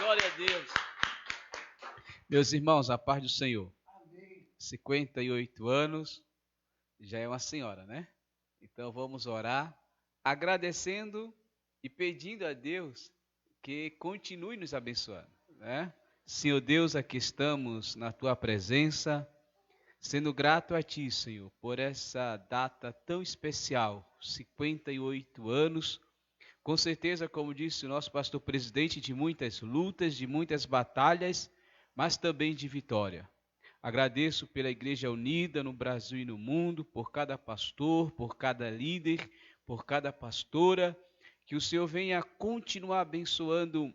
Glória a Deus. Meus irmãos, a paz do Senhor. 58 anos, já é uma senhora, né? Então vamos orar, agradecendo e pedindo a Deus que continue nos abençoando, né? Senhor Deus, aqui estamos na Tua presença, sendo grato a Ti, Senhor, por essa data tão especial, 58 anos, com certeza, como disse o nosso pastor presidente, de muitas lutas, de muitas batalhas, mas também de vitória. Agradeço pela Igreja Unida no Brasil e no mundo, por cada pastor, por cada líder, por cada pastora, que o Senhor venha continuar abençoando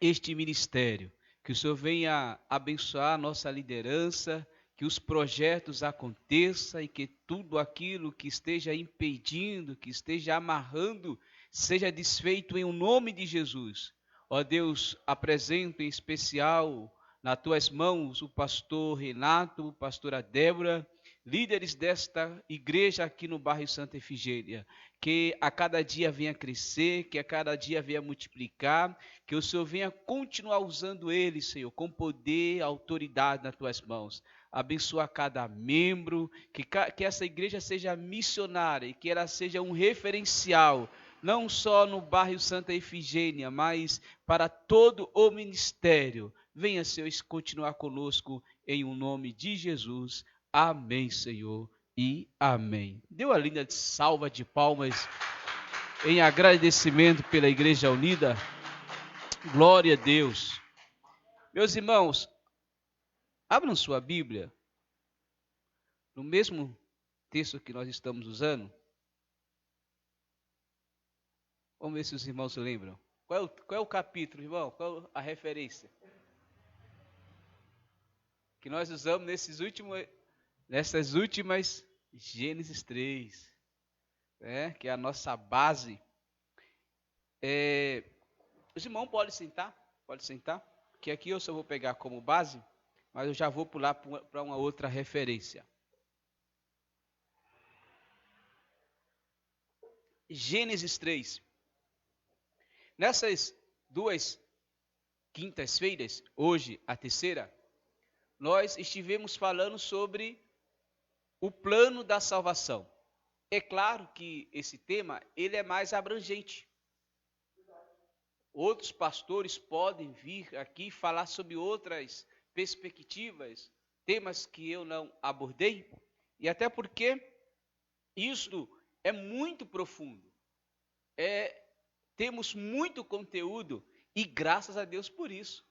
este ministério, que o Senhor venha abençoar a nossa liderança, que os projetos aconteçam e que tudo aquilo que esteja impedindo, que esteja amarrando, seja desfeito em o nome de Jesus. Ó Deus, apresento em especial nas tuas mãos o pastor Renato, pastora Débora, líderes desta igreja aqui no bairro Santa Efigênia, que a cada dia venha crescer, que a cada dia venha multiplicar, que o Senhor venha continuar usando eles, Senhor, com poder, autoridade nas tuas mãos. Abençoa cada membro, que essa igreja seja missionária e que ela seja um referencial, não só no bairro Santa Efigênia, mas para todo o ministério. Venha, Senhor, continuar conosco em o nome de Jesus. Amém, Senhor, e amém. Dê uma linda salva de palmas em agradecimento pela Igreja Unida. Glória a Deus. Meus irmãos, abram sua Bíblia, no mesmo texto que nós estamos usando. Vamos ver se os irmãos se lembram. Qual é o capítulo, irmão? Qual é a referência? Que nós usamos nessas últimas, Gênesis 3, né? Que é a nossa base. Os irmãos podem sentar, que aqui eu só vou pegar como base, mas eu já vou pular para uma outra referência. Gênesis 3. Nessas 2 quintas-feiras, hoje a terceira, nós estivemos falando sobre o plano da salvação. É claro que esse tema ele é mais abrangente. Outros pastores podem vir aqui falar sobre outras perspectivas, temas que eu não abordei, e até porque isso é muito profundo. Temos muito conteúdo e graças a Deus por isso.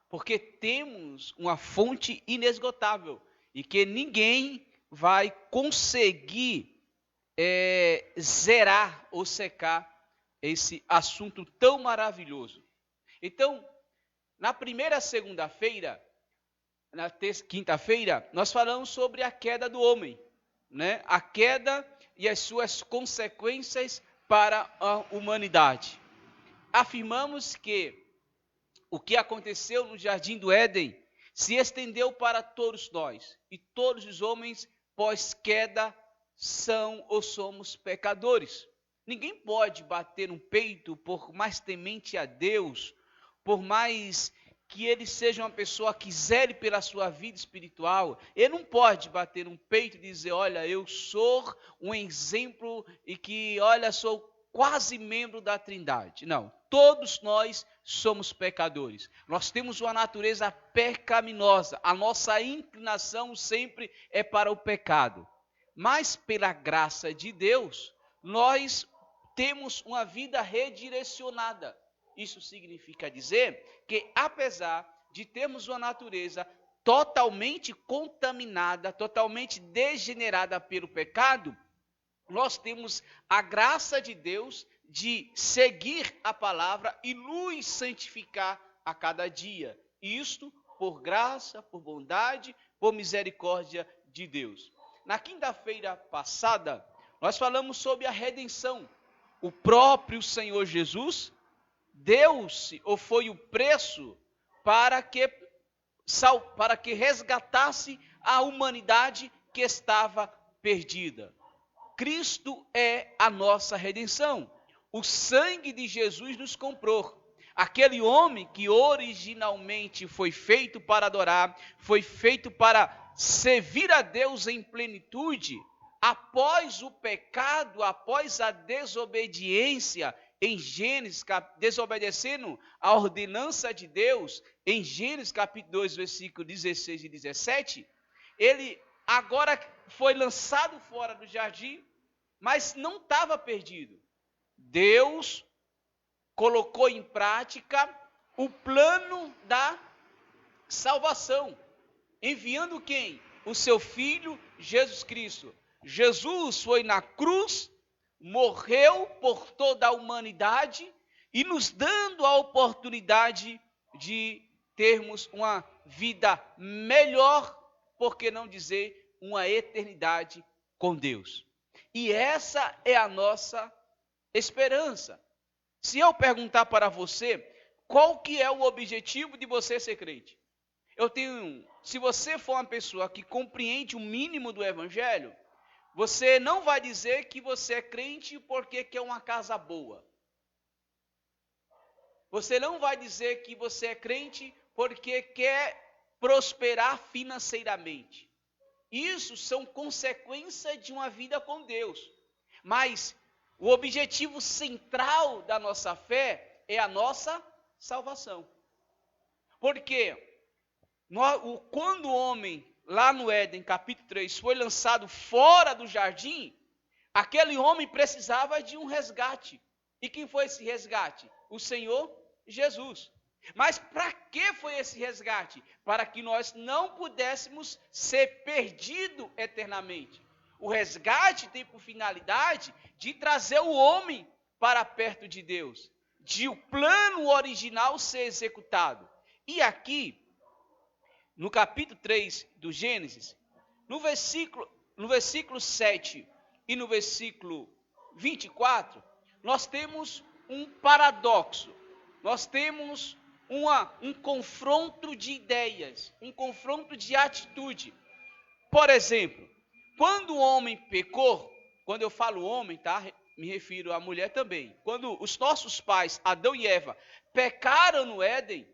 Porque temos uma fonte inesgotável e que ninguém vai conseguir zerar ou secar esse assunto tão maravilhoso. Então, na primeira segunda-feira, na quinta-feira, nós falamos sobre a queda do homem, né? A queda e as suas consequências para a humanidade. Afirmamos que o que aconteceu no Jardim do Éden se estendeu para todos nós. E todos os homens, pós-queda, são ou somos pecadores. Ninguém pode bater no peito, por mais temente a Deus, por mais que ele seja uma pessoa que zele pela sua vida espiritual, ele não pode bater no peito e dizer, olha, eu sou um exemplo e que, olha, sou quase membro da Trindade. Não, todos nós somos pecadores. Nós temos uma natureza pecaminosa. A nossa inclinação sempre é para o pecado. Mas pela graça de Deus, nós temos uma vida redirecionada. Isso significa dizer que apesar de termos uma natureza totalmente contaminada, totalmente degenerada pelo pecado, nós temos a graça de Deus de seguir a palavra e nos santificar a cada dia. Isto por graça, por bondade, por misericórdia de Deus. Na quinta-feira passada, nós falamos sobre a redenção. O próprio Senhor Jesus deu-se, ou foi o preço, para que resgatasse a humanidade que estava perdida. Cristo é a nossa redenção. O sangue de Jesus nos comprou. Aquele homem que originalmente foi feito para adorar, foi feito para servir a Deus em plenitude, após o pecado, após a desobediência, em Gênesis, desobedecendo a ordenança de Deus, em Gênesis capítulo 2, versículos 16 e 17, ele agora foi lançado fora do jardim, mas não estava perdido. Deus colocou em prática o plano da salvação, enviando quem? O seu Filho Jesus Cristo. Jesus foi na cruz, morreu por toda a humanidade e nos dando a oportunidade de termos uma vida melhor, por que não dizer uma eternidade com Deus. E essa é a nossa esperança. Se eu perguntar para você, qual que é o objetivo de você ser crente? Se você for uma pessoa que compreende o mínimo do evangelho, você não vai dizer que você é crente porque quer uma casa boa. Você não vai dizer que você é crente porque quer prosperar financeiramente. Isso são consequências de uma vida com Deus. Mas o objetivo central da nossa fé é a nossa salvação. Porque quando o homem, lá no Éden, capítulo 3, foi lançado fora do jardim, aquele homem precisava de um resgate. E quem foi esse resgate? O Senhor Jesus. Mas para que foi esse resgate? Para que nós não pudéssemos ser perdidos eternamente. O resgate tem por finalidade de trazer o homem para perto de Deus, de o plano original ser executado. E aqui, no capítulo 3 do Gênesis, no versículo 7 e no versículo 24, nós temos um paradoxo, nós temos um confronto de ideias, um confronto de atitude. Por exemplo, quando o homem pecou, quando eu falo homem, tá? Me refiro à mulher também. Quando os nossos pais, Adão e Eva, pecaram no Éden,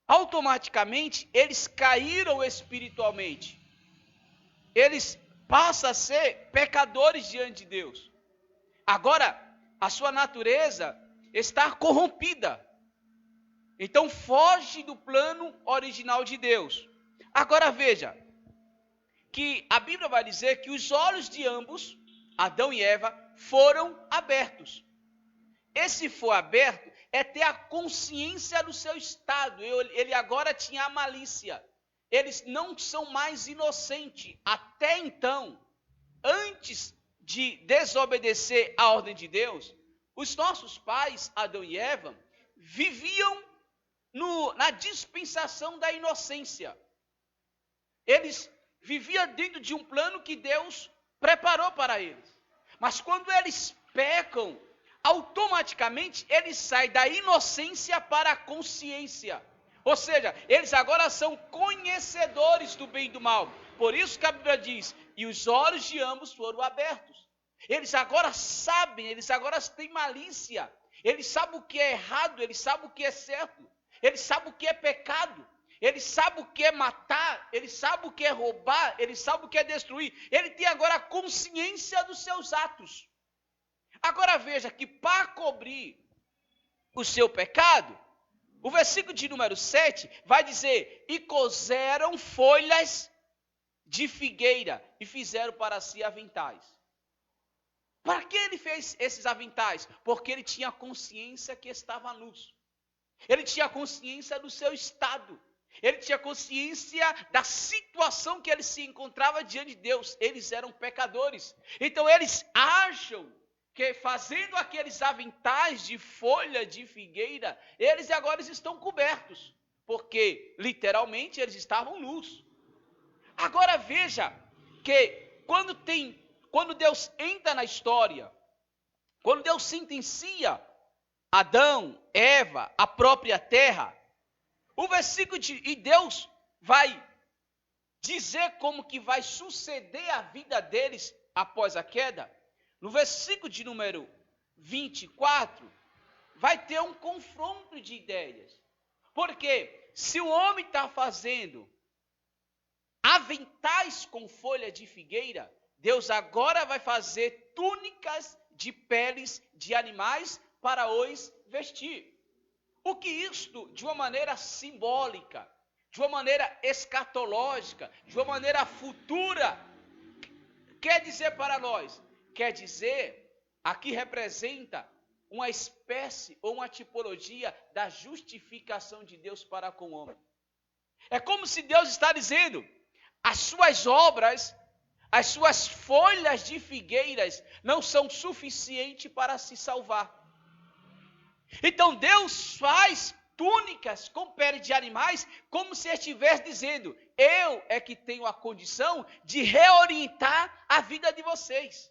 automaticamente eles caíram espiritualmente. Eles passam a ser pecadores diante de Deus. Agora, a sua natureza está corrompida. Então foge do plano original de Deus. Agora veja, que a Bíblia vai dizer que os olhos de ambos, Adão e Eva, foram abertos. Esse for aberto é ter a consciência do seu estado. Ele agora tinha a malícia. Eles não são mais inocentes. Até então, antes de desobedecer a ordem de Deus, os nossos pais, Adão e Eva, viviam na dispensação da inocência. Eles viviam dentro de um plano que Deus preparou para eles. Mas quando eles pecam, automaticamente eles saem da inocência para a consciência. Ou seja, eles agora são conhecedores do bem e do mal. Por isso que a Bíblia diz, e os olhos de ambos foram abertos. Eles agora sabem, eles agora têm malícia. Eles sabem o que é errado, eles sabem o que é certo. Eles sabem o que é pecado. Eles sabem o que é matar, eles sabem o que é roubar, eles sabem o que é destruir. Ele tem agora a consciência dos seus atos. Agora veja que para cobrir o seu pecado, o versículo de número 7 vai dizer, e coseram folhas de figueira e fizeram para si aventais. Para que ele fez esses aventais? Porque ele tinha consciência que estava nus. Ele tinha consciência do seu estado. Ele tinha consciência da situação que ele se encontrava diante de Deus. Eles eram pecadores. Então eles acham que fazendo aqueles aventais de folha de figueira, eles agora estão cobertos. Porque literalmente eles estavam nus. Agora veja que quando Deus entra na história, quando Deus sentencia Adão, Eva, a própria terra, o versículo e Deus vai dizer como que vai suceder a vida deles após a queda. No versículo de número 24, vai ter um confronto de ideias. Porque se o homem está fazendo aventais com folha de figueira, Deus agora vai fazer túnicas de peles de animais para os vestir. O que isto, de uma maneira simbólica, de uma maneira escatológica, de uma maneira futura, quer dizer para nós? Quer dizer, aqui representa uma espécie ou uma tipologia da justificação de Deus para com o homem. É como se Deus está dizendo, as suas obras, as suas folhas de figueiras não são suficientes para se salvar. Então Deus faz túnicas com pele de animais, como se estivesse dizendo, eu é que tenho a condição de reorientar a vida de vocês.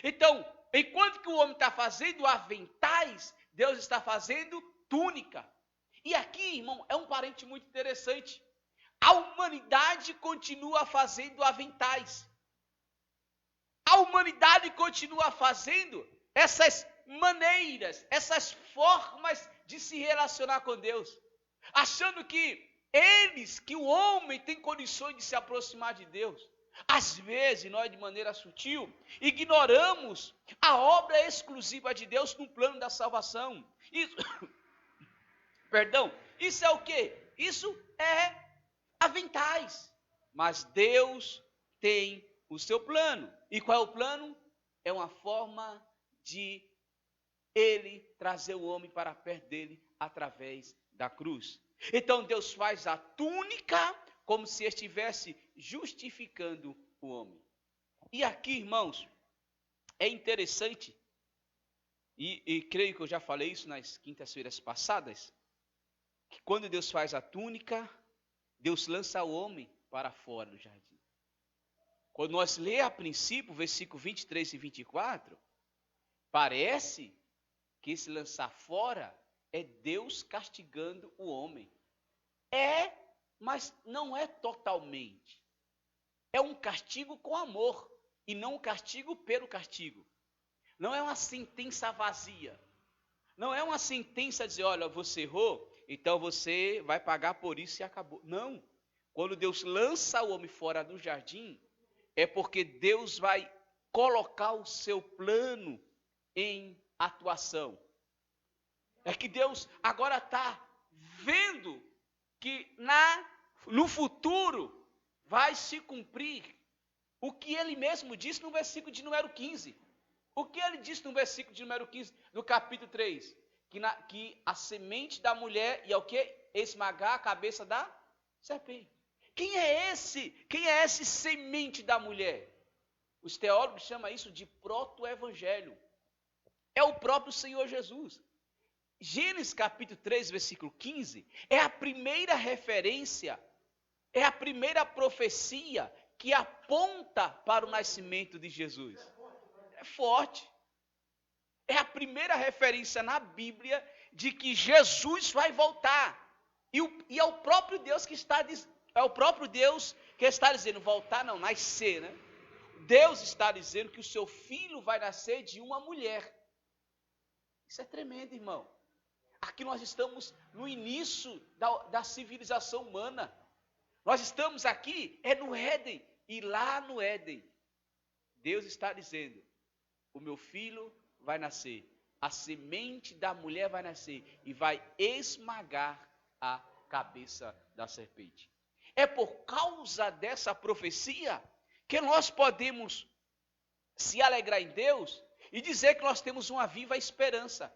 Então, enquanto que o homem está fazendo aventais, Deus está fazendo túnica. E aqui, irmão, é um parente muito interessante. A humanidade continua fazendo aventais. A humanidade continua fazendo essas maneiras, essas formas de se relacionar com Deus, achando que o homem tem condições de se aproximar de Deus. Às vezes, nós de maneira sutil, ignoramos a obra exclusiva de Deus no plano da salvação. Isso é o quê? Isso é aventais. Mas Deus tem o seu plano. E qual é o plano? É uma forma de Ele trazer o homem para perto dele através da cruz. Então Deus faz a túnica como se estivesse justificando o homem. E aqui, irmãos, é interessante, e creio que eu já falei isso nas quintas-feiras passadas, que quando Deus faz a túnica, Deus lança o homem para fora do jardim. Quando nós lemos a princípio, versículo 23 e 24, parece que esse lançar fora é Deus castigando o homem. Mas não é totalmente. É um castigo com amor e não um castigo pelo castigo. Não é uma sentença vazia. Não é uma sentença dizer, olha, você errou, então você vai pagar por isso e acabou. Não. Quando Deus lança o homem fora do jardim, é porque Deus vai colocar o seu plano em atuação. É que Deus agora está vendo que no futuro vai se cumprir o que ele mesmo disse no versículo de número 15. O que ele disse no versículo de número 15 do capítulo 3? Que a semente da mulher ia o quê? Esmagar a cabeça da serpente. Quem é esse semente da mulher? Os teólogos chamam isso de proto-evangelho. É o próprio Senhor Jesus. Gênesis capítulo 3, versículo 15, é a primeira referência, é a primeira profecia que aponta para o nascimento de Jesus. É forte. É a primeira referência na Bíblia de que Jesus vai voltar. E é o próprio Deus que está dizendo, voltar não, nascer, né? Deus está dizendo que o seu filho vai nascer de uma mulher. Isso é tremendo, irmão. Aqui nós estamos no início da civilização humana. Nós estamos aqui, no Éden. E lá no Éden, Deus está dizendo, o meu filho vai nascer. A semente da mulher vai nascer e vai esmagar a cabeça da serpente. É por causa dessa profecia que nós podemos se alegrar em Deus e dizer que nós temos uma viva esperança.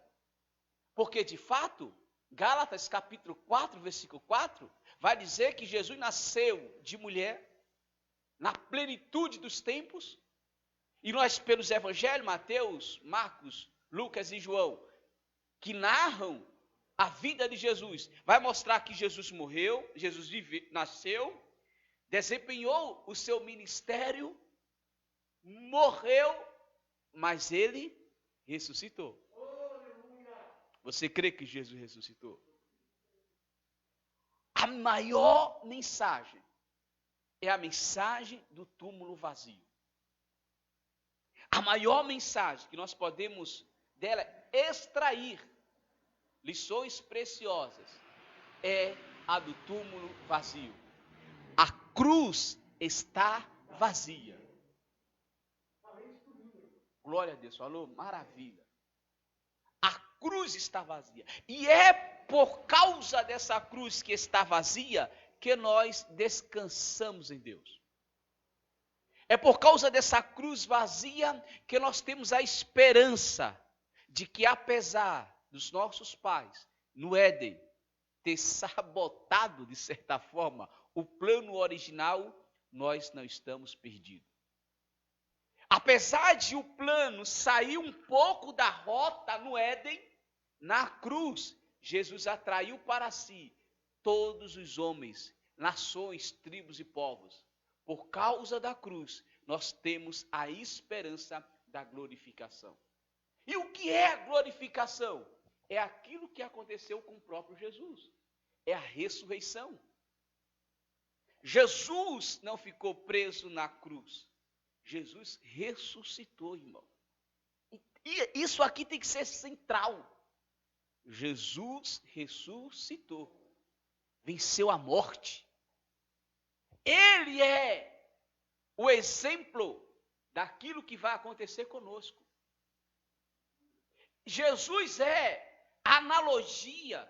Porque, de fato, Gálatas capítulo 4, versículo 4, vai dizer que Jesus nasceu de mulher, na plenitude dos tempos, e nós, pelos evangelhos, Mateus, Marcos, Lucas e João, que narram a vida de Jesus, vai mostrar que Jesus morreu, Jesus nasceu, desempenhou o seu ministério, morreu, mas ele ressuscitou. Você crê que Jesus ressuscitou? A maior mensagem é a mensagem do túmulo vazio. A maior mensagem que nós podemos dela extrair lições preciosas, é a do túmulo vazio. A cruz está vazia. Glória a Deus, falou? Maravilha. A cruz está vazia. E é por causa dessa cruz que está vazia que nós descansamos em Deus. É por causa dessa cruz vazia que nós temos a esperança de que, apesar dos nossos pais no Éden ter sabotado, de certa forma, o plano original, nós não estamos perdidos. Apesar de o plano sair um pouco da rota no Éden, na cruz, Jesus atraiu para si todos os homens, nações, tribos e povos. Por causa da cruz, nós temos a esperança da glorificação. E o que é a glorificação? É aquilo que aconteceu com o próprio Jesus. É a ressurreição. Jesus não ficou preso na cruz. Jesus ressuscitou, irmão. E isso aqui tem que ser central. Jesus ressuscitou. Venceu a morte. Ele é o exemplo daquilo que vai acontecer conosco. Jesus é a analogia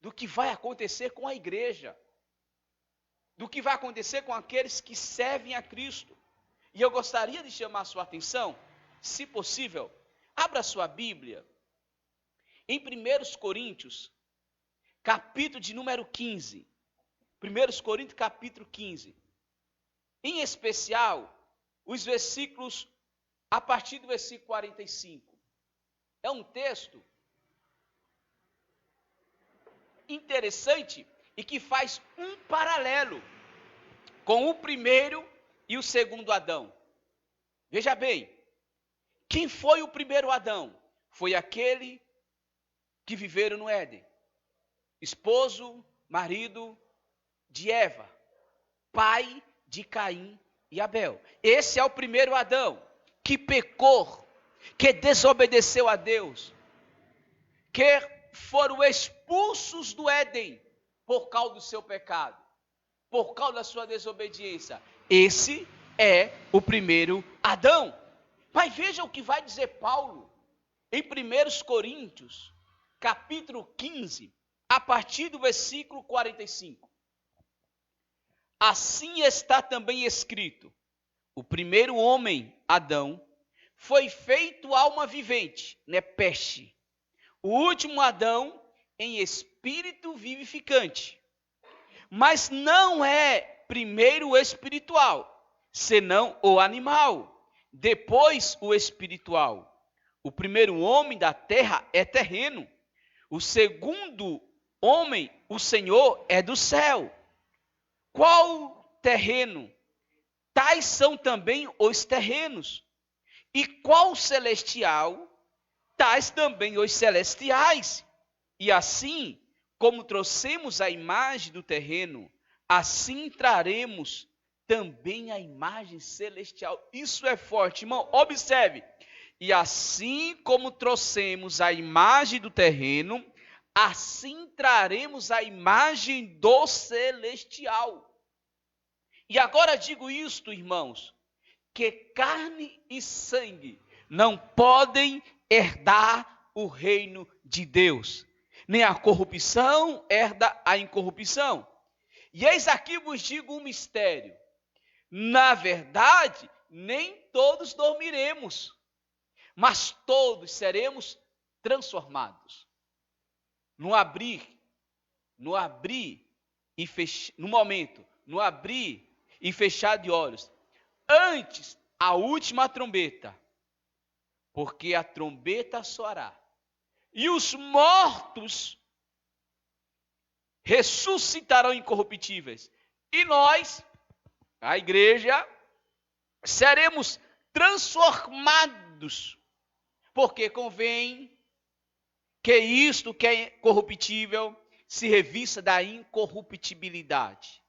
do que vai acontecer com a igreja, do que vai acontecer com aqueles que servem a Cristo. E eu gostaria de chamar a sua atenção, se possível, abra sua Bíblia em 1 Coríntios, capítulo de número 15. 1 Coríntios, capítulo 15. Em especial, os versículos, a partir do versículo 45. É um texto interessante e que faz um paralelo com o primeiro e o segundo Adão. Veja bem, quem foi o primeiro Adão? Foi aquele que viveram no Éden. Esposo, marido de Eva, pai de Caim e Abel. Esse é o primeiro Adão, que pecou, que desobedeceu a Deus, que foram expulsos do Éden por causa do seu pecado, por causa da sua desobediência. Esse é o primeiro Adão. Mas veja o que vai dizer Paulo em 1 Coríntios, capítulo 15, a partir do versículo 45. Assim está também escrito: o primeiro homem, Adão, foi feito alma vivente, nepeste. O último Adão, em espírito vivificante. Mas não é primeiro o espiritual, senão o animal, depois o espiritual. O primeiro homem da terra é terreno. O segundo homem, o Senhor, é do céu. Qual terreno? Tais são também os terrenos. E qual celestial? Tais também os celestiais. E assim, como trouxemos a imagem do terreno, assim traremos também a imagem celestial. Isso é forte, irmão. Observe. E assim como trouxemos a imagem do terreno, assim traremos a imagem do celestial. E agora digo isto, irmãos, que carne e sangue não podem herdar o reino de Deus. Nem a corrupção herda a incorrupção. E eis aqui vos digo um mistério. Na verdade, nem todos dormiremos, mas todos seremos transformados. No abrir e fechar, no momento, no abrir e fechar de olhos, antes a última trombeta, porque a trombeta soará, e os mortos ressuscitarão incorruptíveis, e nós, a igreja, seremos transformados, porque convém que isto que é corruptível se revista da incorruptibilidade.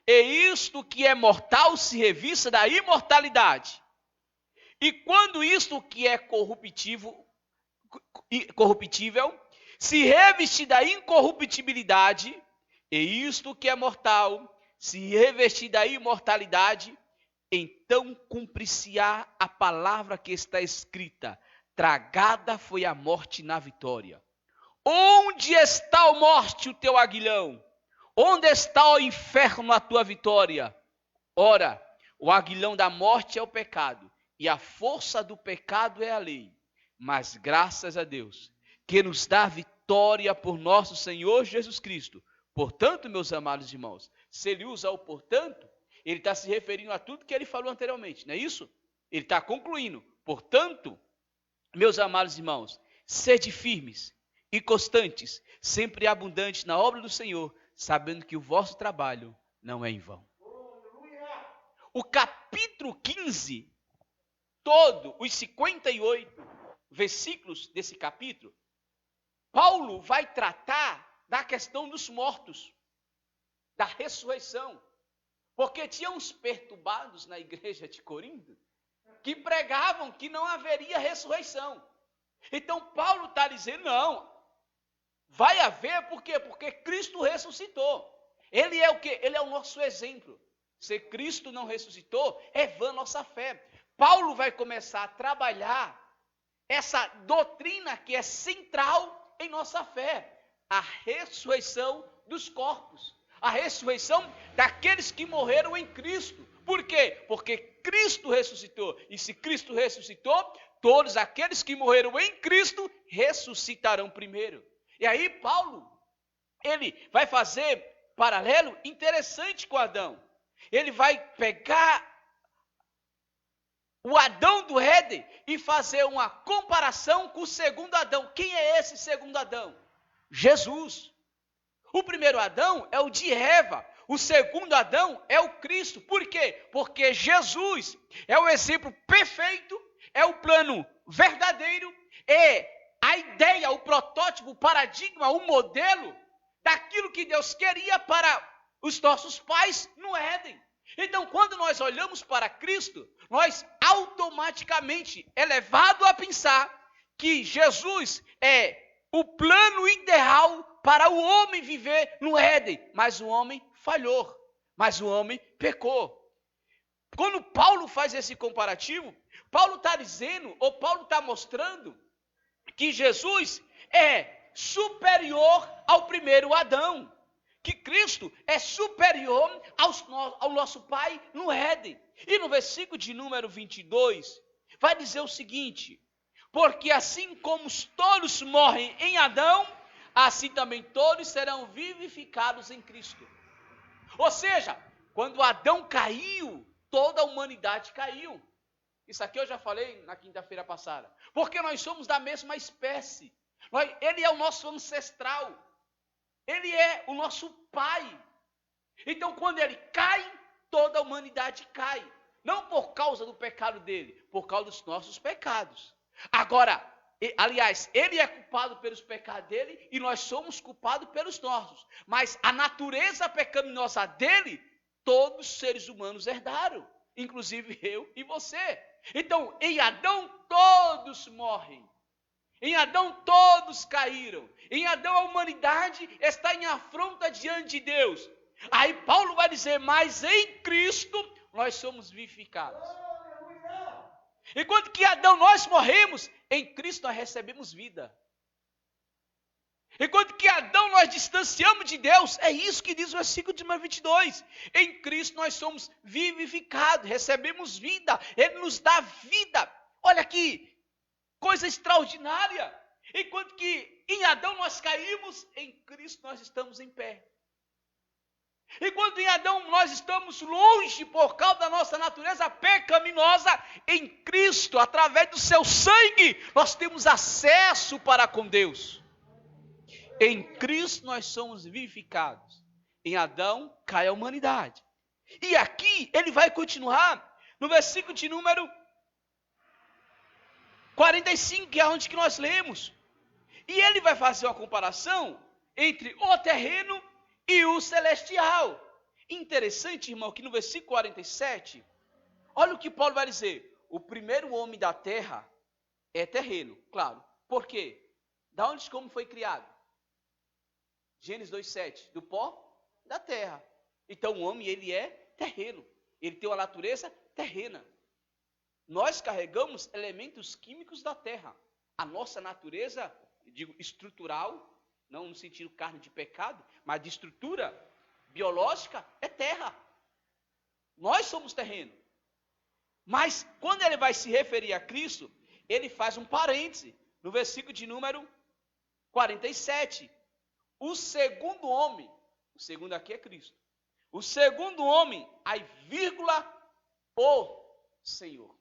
E isto que é mortal se revista da imortalidade. E quando isto que é corruptível se revestir da incorruptibilidade, e isto que é mortal, se revestir da imortalidade, então cumprir-se-á a palavra que está escrita: tragada foi a morte na vitória. Onde está, ó morte, o teu aguilhão? Onde está, ó inferno, a tua vitória? Ora, o aguilhão da morte é o pecado, e a força do pecado é a lei. Mas graças a Deus, que nos dá vitória por nosso Senhor Jesus Cristo. Portanto, meus amados irmãos, se ele usa o portanto, ele está se referindo a tudo que ele falou anteriormente, não é isso? Ele está concluindo. Portanto, meus amados irmãos, sede firmes e constantes, sempre abundantes na obra do Senhor, sabendo que o vosso trabalho não é em vão. O capítulo 15, todo, os 58 versículos desse capítulo, Paulo vai tratar da questão dos mortos, da ressurreição. Porque tinha uns perturbados na igreja de Corinto que pregavam que não haveria ressurreição. Então Paulo está dizendo, não, vai haver, por quê? Porque Cristo ressuscitou. Ele é o quê? Ele é o nosso exemplo. Se Cristo não ressuscitou, é vã nossa fé. Paulo vai começar a trabalhar essa doutrina que é central em nossa fé, a ressurreição dos corpos, a ressurreição daqueles que morreram em Cristo. Por quê? Porque Cristo ressuscitou, e se Cristo ressuscitou, todos aqueles que morreram em Cristo ressuscitarão primeiro. E aí Paulo, ele vai fazer paralelo interessante com Adão. Ele vai pegar o Adão do Éden e fazer uma comparação com o segundo Adão. Quem é esse segundo Adão? Jesus. O primeiro Adão é o de Eva. O segundo Adão é o Cristo. Por quê? Porque Jesus é o exemplo perfeito, é o plano verdadeiro, é a ideia, o protótipo, o paradigma, o modelo daquilo que Deus queria para os nossos pais no Éden. Então, quando nós olhamos para Cristo, nós automaticamente é levado a pensar que Jesus é o plano ideal para o homem viver no Éden. Mas o homem falhou, mas o homem pecou. Quando Paulo faz esse comparativo, Paulo está dizendo, ou Paulo está mostrando, que Jesus é superior ao primeiro Adão. Que Cristo é superior ao nosso Pai no Éden. E no versículo de número 22, vai dizer o seguinte: porque assim como todos morrem em Adão, assim também todos serão vivificados em Cristo. Ou seja, quando Adão caiu, toda a humanidade caiu. Isso aqui eu já falei na quinta-feira passada. Porque nós somos da mesma espécie. Ele é o nosso ancestral. Ele é o nosso pai. Então, quando ele cai, toda a humanidade cai. Não por causa do pecado dele, por causa dos nossos pecados. Agora, aliás, ele é culpado pelos pecados dele e nós somos culpados pelos nossos. Mas a natureza pecaminosa dele, todos os seres humanos herdaram. Inclusive eu e você. Então, em Adão todos morrem. Em Adão todos caíram. Em Adão a humanidade está em afronta diante de Deus. Aí Paulo vai dizer, mas em Cristo nós somos vivificados. Enquanto que em Adão nós morremos, em Cristo nós recebemos vida. Enquanto que em Adão nós distanciamos de Deus, é isso que diz o versículo de número 22. Em Cristo nós somos vivificados, recebemos vida, Ele nos dá vida. Olha aqui. Coisa extraordinária. Enquanto que em Adão nós caímos, em Cristo nós estamos em pé. Enquanto em Adão nós estamos longe por causa da nossa natureza pecaminosa, em Cristo, através do seu sangue, nós temos acesso para com Deus. Em Cristo nós somos vivificados. Em Adão cai a humanidade. E aqui ele vai continuar no versículo de número 45, que é onde que nós lemos. E ele vai fazer uma comparação entre o terreno e o celestial. Interessante, irmão, que no versículo 47, olha o que Paulo vai dizer. O primeiro homem da terra é terreno, claro. Por quê? Da onde como foi criado? Gênesis 2:7, do pó da terra. Então o homem, ele é terreno. Ele tem uma natureza terrena. Nós carregamos elementos químicos da terra. A nossa natureza, digo, estrutural, não no sentido carne de pecado, mas de estrutura biológica, é terra. Nós somos terreno. Mas quando ele vai se referir a Cristo, ele faz um parêntese no versículo de número 47. O segundo homem, o segundo aqui é Cristo. O segundo homem, aí vírgula, o Senhor.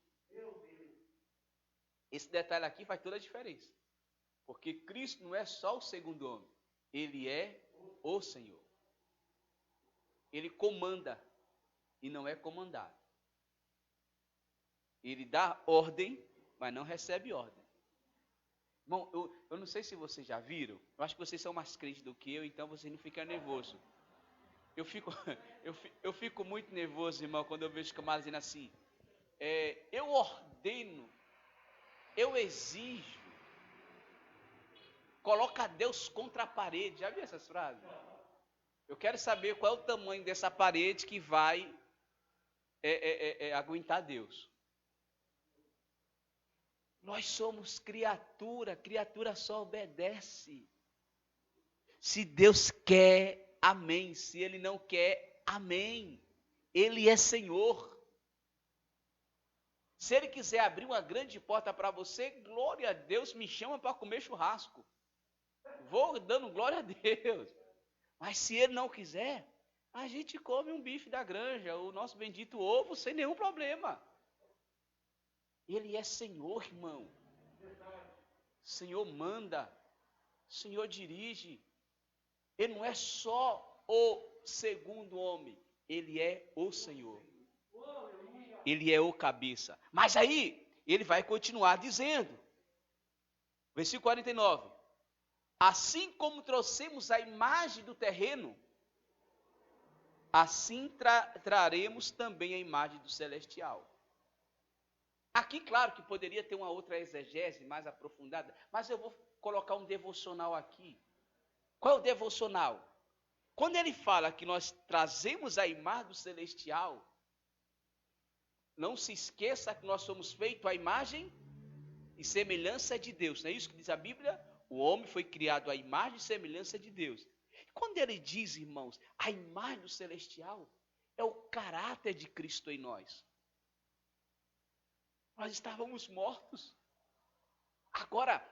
Esse detalhe aqui faz toda a diferença. Porque Cristo não é só o segundo homem, ele é o Senhor. Ele comanda e não é comandado. Ele dá ordem, mas não recebe ordem. Bom, eu não sei se vocês já viram, eu acho que vocês são mais crentes do que eu, então vocês não ficam nervosos. Eu fico muito nervoso, irmão, quando eu vejo camaradas dizendo assim, eu ordeno, eu exijo, coloca Deus contra a parede. Já viu essas frases? Eu quero saber qual é o tamanho dessa parede que vai aguentar Deus. Nós somos criatura, criatura só obedece. Se Deus quer, amém. Se Ele não quer, amém. Ele é Senhor. Se Ele quiser abrir uma grande porta para você, glória a Deus, me chama para comer churrasco. Vou dando glória a Deus. Mas se Ele não quiser, a gente come um bife da granja, o nosso bendito ovo, sem nenhum problema. Ele é Senhor, irmão. Senhor manda, Senhor dirige. Ele não é só o segundo homem, ele é o Senhor. Ele é o cabeça. Mas aí, ele vai continuar dizendo, versículo 49, assim como trouxemos a imagem do terreno, assim traremos também a imagem do celestial. Aqui, claro que poderia ter uma outra exegese mais aprofundada, mas eu vou colocar um devocional aqui. Qual é o devocional? Quando ele fala que nós trazemos a imagem do celestial, não se esqueça que nós somos feitos à imagem e semelhança de Deus. Não é isso que diz a Bíblia? O homem foi criado à imagem e semelhança de Deus. E quando ele diz, irmãos, a imagem do celestial, é o caráter de Cristo em nós. Nós estávamos mortos. Agora,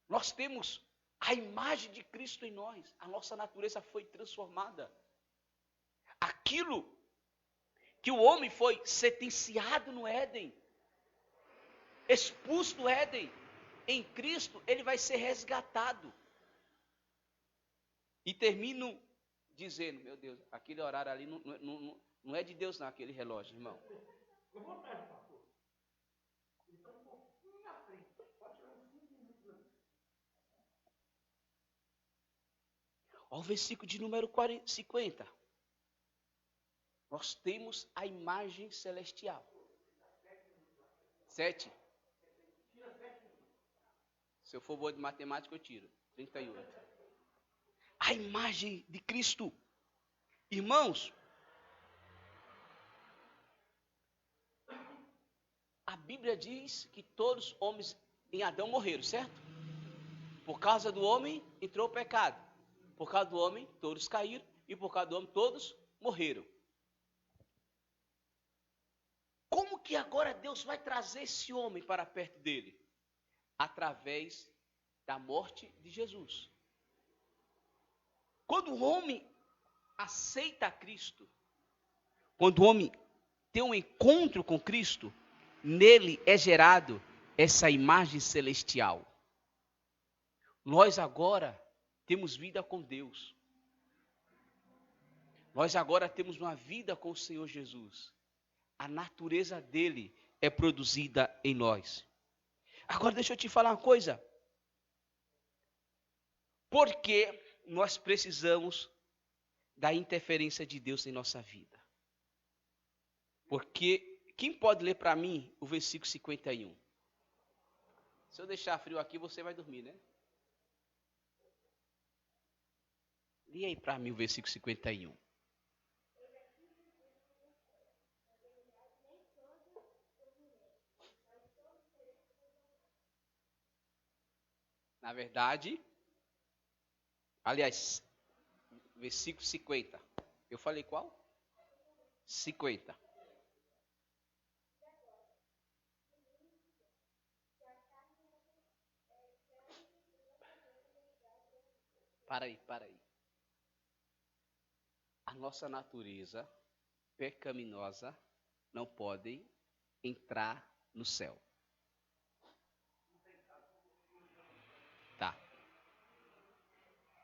nós temos a imagem de Cristo em nós. A nossa natureza foi transformada. Aquilo que o homem foi sentenciado no Éden, expulso do Éden, em Cristo, ele vai ser resgatado. E termino dizendo, meu Deus, aquele horário ali não é de Deus não, aquele relógio, irmão. Olha o versículo de número 50. Nós temos a imagem celestial. 7. Se eu for boa de matemática, eu tiro. 38. A imagem de Cristo. Irmãos, a Bíblia diz que todos os homens em Adão morreram, certo? Por causa do homem entrou o pecado. Por causa do homem, todos caíram. E por causa do homem, todos morreram. Como que agora Deus vai trazer esse homem para perto dele? Através da morte de Jesus. Quando o homem aceita Cristo, quando o homem tem um encontro com Cristo, nele é gerado essa imagem celestial. Nós agora temos vida com Deus. Nós agora temos uma vida com o Senhor Jesus. A natureza dele é produzida em nós. Agora deixa eu te falar uma coisa. Por que nós precisamos da interferência de Deus em nossa vida? Porque, quem pode ler para mim o versículo 51? Se eu deixar frio aqui, você vai dormir, né? Lê aí para mim o versículo 51. Na verdade, aliás, versículo 50. Eu falei qual? 50. Para aí. A nossa natureza pecaminosa não pode entrar no céu. Tá.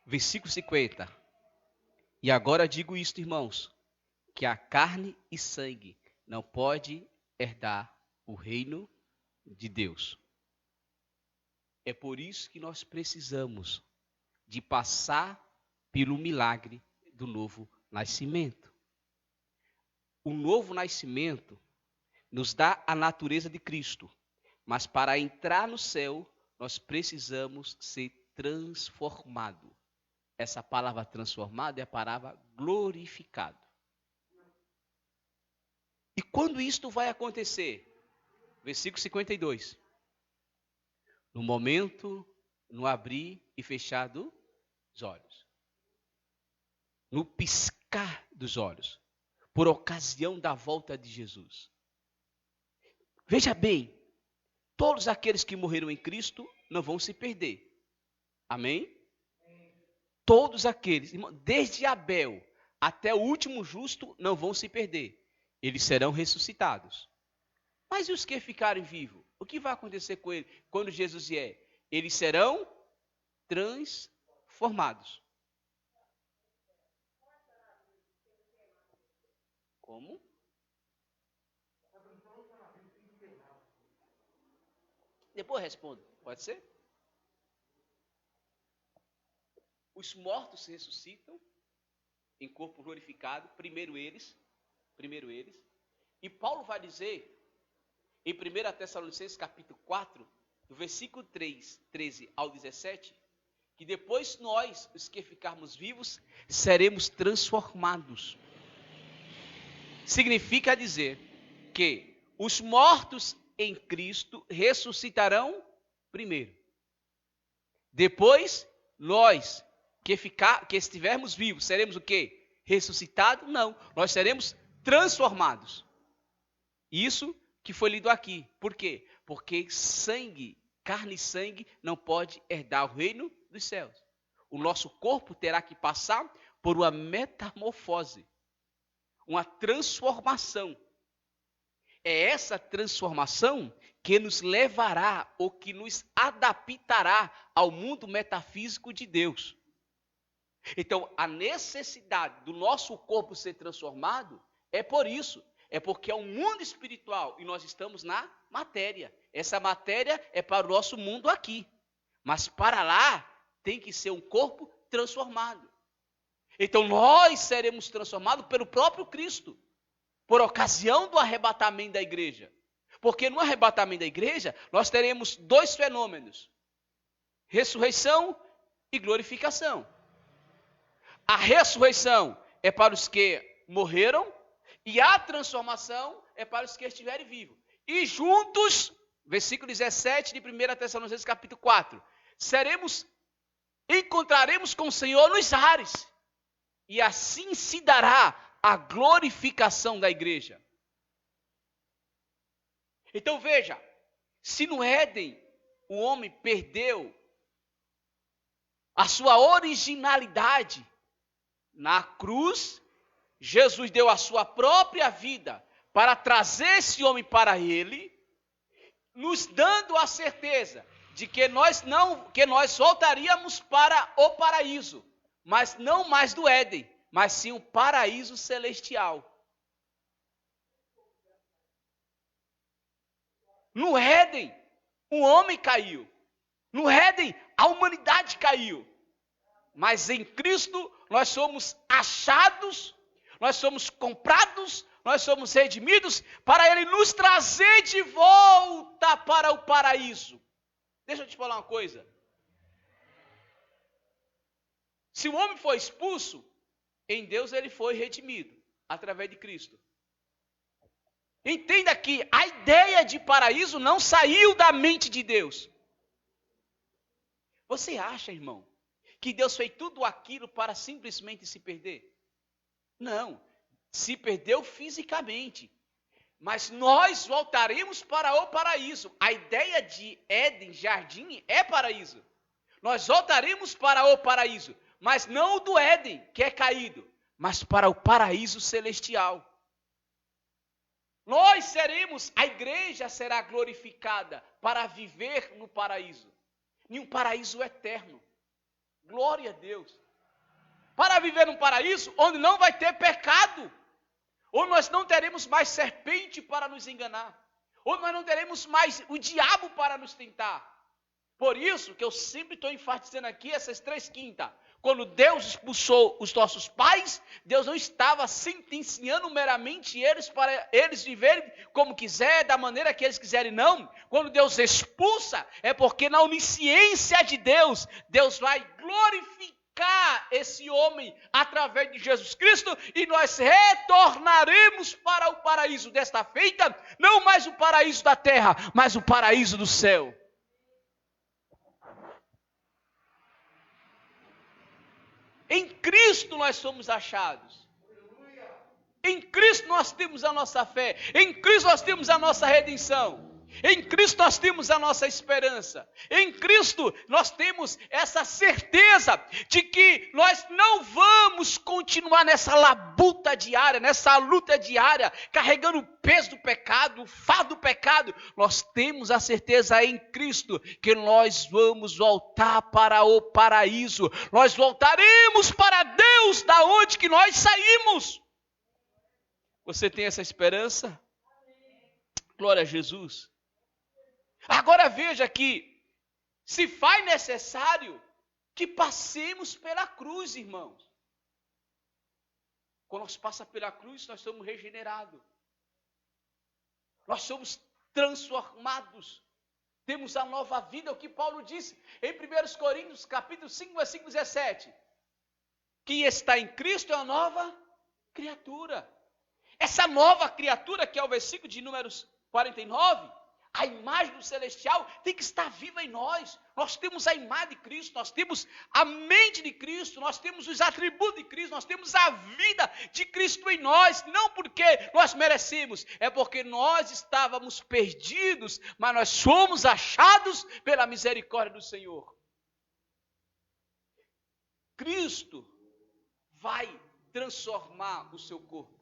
Versículo 50. E agora digo isto, irmãos, que a carne e sangue não pode herdar o reino de Deus. É por isso que nós precisamos de passar pelo milagre do novo nascimento. O novo nascimento nos dá a natureza de Cristo, mas para entrar no céu, nós precisamos ser transformados. Essa palavra transformado é a palavra glorificado. E quando isto vai acontecer? Versículo 52. No momento, no abrir e fechar dos olhos. No piscar dos olhos. Por ocasião da volta de Jesus. Veja bem, todos aqueles que morreram em Cristo não vão se perder. Amém? Todos aqueles, desde Abel até o último justo, não vão se perder. Eles serão ressuscitados. Mas e os que ficarem vivos? O que vai acontecer com eles quando Jesus vier? Eles serão transformados. Como? Depois respondo. Pode ser? Os mortos ressuscitam em corpo glorificado, primeiro eles. E Paulo vai dizer, em 1 Tessalonicenses capítulo 4, do versículo 13 ao 17, que depois nós, os que ficarmos vivos, seremos transformados. Significa dizer que os mortos em Cristo ressuscitarão primeiro. Depois, nós que estivermos vivos, seremos o quê? Ressuscitados? Não, nós seremos transformados. Isso que foi lido aqui. Por quê? Porque carne e sangue não pode herdar o reino dos céus. O nosso corpo terá que passar por uma metamorfose, uma transformação. É essa transformação que nos levará ou que nos adaptará ao mundo metafísico de Deus. Então, a necessidade do nosso corpo ser transformado é por isso. É porque é um mundo espiritual e nós estamos na matéria. Essa matéria é para o nosso mundo aqui. Mas para lá tem que ser um corpo transformado. Então nós seremos transformados pelo próprio Cristo. Por ocasião do arrebatamento da igreja. Porque no arrebatamento da igreja nós teremos dois fenômenos. Ressurreição e glorificação. A ressurreição é para os que morreram. E a transformação é para os que estiverem vivos. E juntos, versículo 17 de 1 Tessalonicenses capítulo 4, encontraremos com o Senhor nos ares. E assim se dará a glorificação da igreja. Então veja, se no Éden o homem perdeu a sua originalidade, na cruz Jesus deu a sua própria vida para trazer esse homem para ele, nos dando a certeza de que nós voltaríamos para o paraíso, mas não mais do Éden, mas sim o paraíso celestial. No Éden, o homem caiu. No Éden, a humanidade caiu. Mas em Cristo, nós somos achados, nós somos comprados, nós somos redimidos para Ele nos trazer de volta para o paraíso. Deixa eu te falar uma coisa. Se o homem foi expulso, em Deus ele foi redimido, através de Cristo. Entenda que a ideia de paraíso não saiu da mente de Deus. Você acha, irmão, que Deus fez tudo aquilo para simplesmente se perder? Não, se perdeu fisicamente. Mas nós voltaremos para o paraíso. A ideia de Éden, jardim, é paraíso. Nós voltaremos para o paraíso, mas não o do Éden, que é caído, mas para o paraíso celestial. Nós seremos, a igreja será glorificada para viver no paraíso. Em um paraíso eterno. Glória a Deus. Para viver num paraíso onde não vai ter pecado. Onde nós não teremos mais serpente para nos enganar. Onde nós não teremos mais o diabo para nos tentar. Por isso que eu sempre estou enfatizando aqui essas 3/5. Quando Deus expulsou os nossos pais, Deus não estava sentenciando meramente eles para eles viverem como quiser, da maneira que eles quiserem, não. Quando Deus expulsa, é porque na onisciência de Deus, Deus vai glorificar esse homem através de Jesus Cristo e nós retornaremos para o paraíso desta feita, não mais o paraíso da terra, mas o paraíso do céu. Em Cristo nós somos achados. Em Cristo nós temos a nossa fé. Em Cristo nós temos a nossa redenção. Em Cristo nós temos a nossa esperança. Em Cristo nós temos essa certeza de que nós não vamos continuar nessa labuta diária, nessa luta diária, carregando o peso do pecado, o fardo do pecado. Nós temos a certeza em Cristo que nós vamos voltar para o paraíso. Nós voltaremos para Deus, da onde que nós saímos. Você tem essa esperança? Glória a Jesus. Agora veja que se faz necessário que passemos pela cruz, irmãos. Quando nós passamos pela cruz, nós somos regenerados. Nós somos transformados. Temos a nova vida, o que Paulo disse em 1 Coríntios, capítulo 5, versículo 17. Quem está em Cristo é uma nova criatura. Essa nova criatura, que é o versículo de números 49, a imagem do celestial tem que estar viva em nós. Nós temos a imagem de Cristo, nós temos a mente de Cristo, nós temos os atributos de Cristo, nós temos a vida de Cristo em nós, não porque nós merecemos, é porque nós estávamos perdidos, mas nós somos achados pela misericórdia do Senhor. Cristo vai transformar o seu corpo.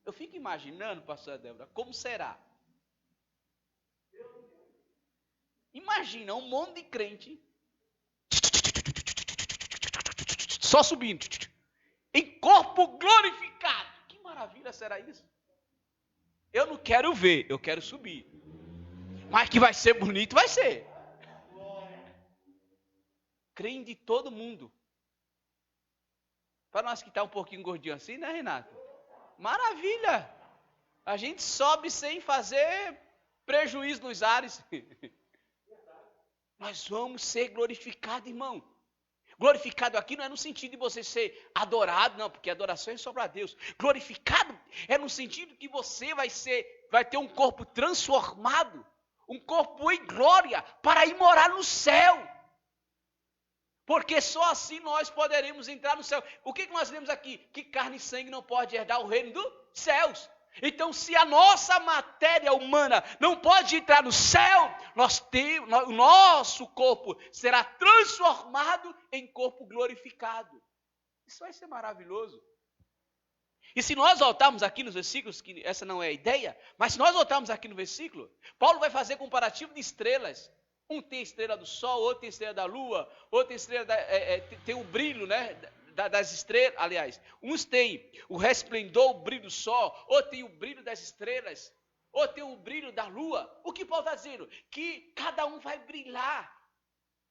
Eu fico imaginando, pastora Débora, como será? Imagina um monte de crente só subindo em corpo glorificado. Que maravilha será isso? Eu não quero ver, eu quero subir. Mas que vai ser bonito, vai ser. Creem de todo mundo. Para nós que está um pouquinho gordinho assim, né, Renato? Maravilha! A gente sobe sem fazer prejuízo nos ares. Nós vamos ser glorificados, irmão. Glorificado aqui não é no sentido de você ser adorado, não, porque adoração é só para Deus. Glorificado é no sentido que você vai ter um corpo transformado, um corpo em glória, para ir morar no céu. Porque só assim nós poderemos entrar no céu. O que nós lemos aqui? Que carne e sangue não pode herdar o reino dos céus. Então, se a nossa matéria humana não pode entrar no céu, o nosso corpo será transformado em corpo glorificado. Isso vai ser maravilhoso. E se nós voltarmos aqui nos versículos, que essa não é a ideia, mas se nós voltarmos aqui no versículo, Paulo vai fazer comparativo de estrelas. Um tem a estrela do sol, outro tem a estrela da lua, outro tem a estrela tem o brilho, né? Das estrelas, aliás, uns têm o resplendor, o brilho do sol, ou tem o brilho das estrelas, ou tem o brilho da lua. O que Paulo está dizendo? Que cada um vai brilhar.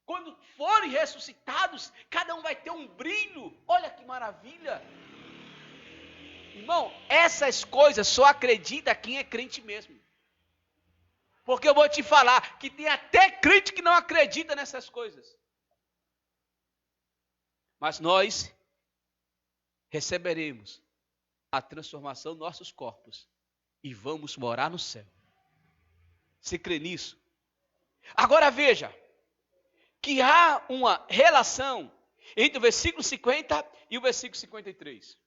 Quando forem ressuscitados, cada um vai ter um brilho. Olha que maravilha. Irmão, essas coisas só acredita quem é crente mesmo. Porque eu vou te falar que tem até crente que não acredita nessas coisas. Mas nós receberemos a transformação dos nossos corpos e vamos morar no céu. Você crê nisso? Agora veja que há uma relação entre o versículo 50 e o versículo 53.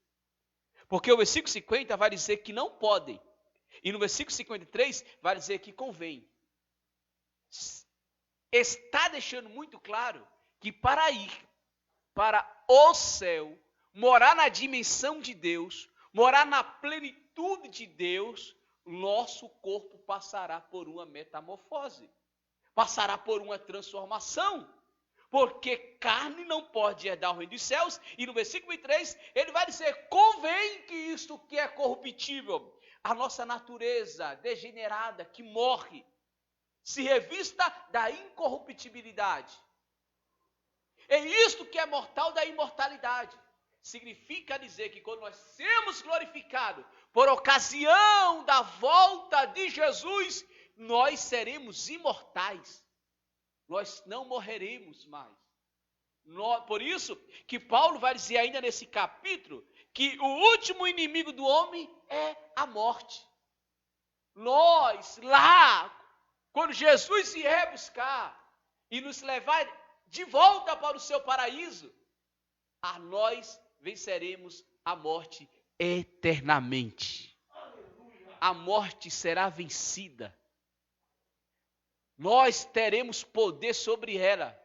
Porque o versículo 50 vai dizer que não podem. E no versículo 53 vai dizer que convém. Está deixando muito claro que para ir para o céu, morar na dimensão de Deus, morar na plenitude de Deus, nosso corpo passará por uma metamorfose, passará por uma transformação, porque carne não pode herdar o reino dos céus, e no versículo 3, ele vai dizer, convém que isto que é corruptível, a nossa natureza degenerada, que morre, se revista da incorruptibilidade. É isto que é mortal da imortalidade. Significa dizer que quando nós sermos glorificados por ocasião da volta de Jesus, nós seremos imortais. Nós não morreremos mais. Por isso que Paulo vai dizer ainda nesse capítulo que o último inimigo do homem é a morte. Nós lá, quando Jesus vier buscar e nos levar de volta para o seu paraíso, a nós venceremos a morte eternamente. A morte será vencida. Nós teremos poder sobre ela,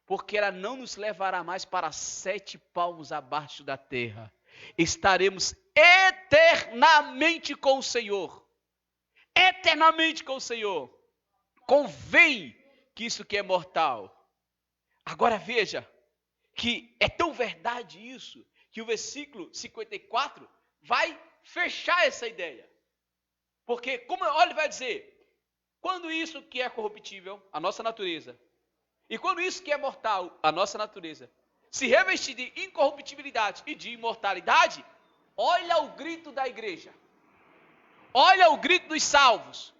porque ela não nos levará mais para 7 palmos abaixo da terra. Estaremos eternamente com o Senhor. Eternamente com o Senhor. Convém que isso que é mortal. Agora veja, que é tão verdade isso, que o versículo 54 vai fechar essa ideia. Porque, como ele vai dizer, quando isso que é corruptível, a nossa natureza, e quando isso que é mortal, a nossa natureza, se revestir de incorruptibilidade e de imortalidade, olha o grito da igreja, olha o grito dos salvos,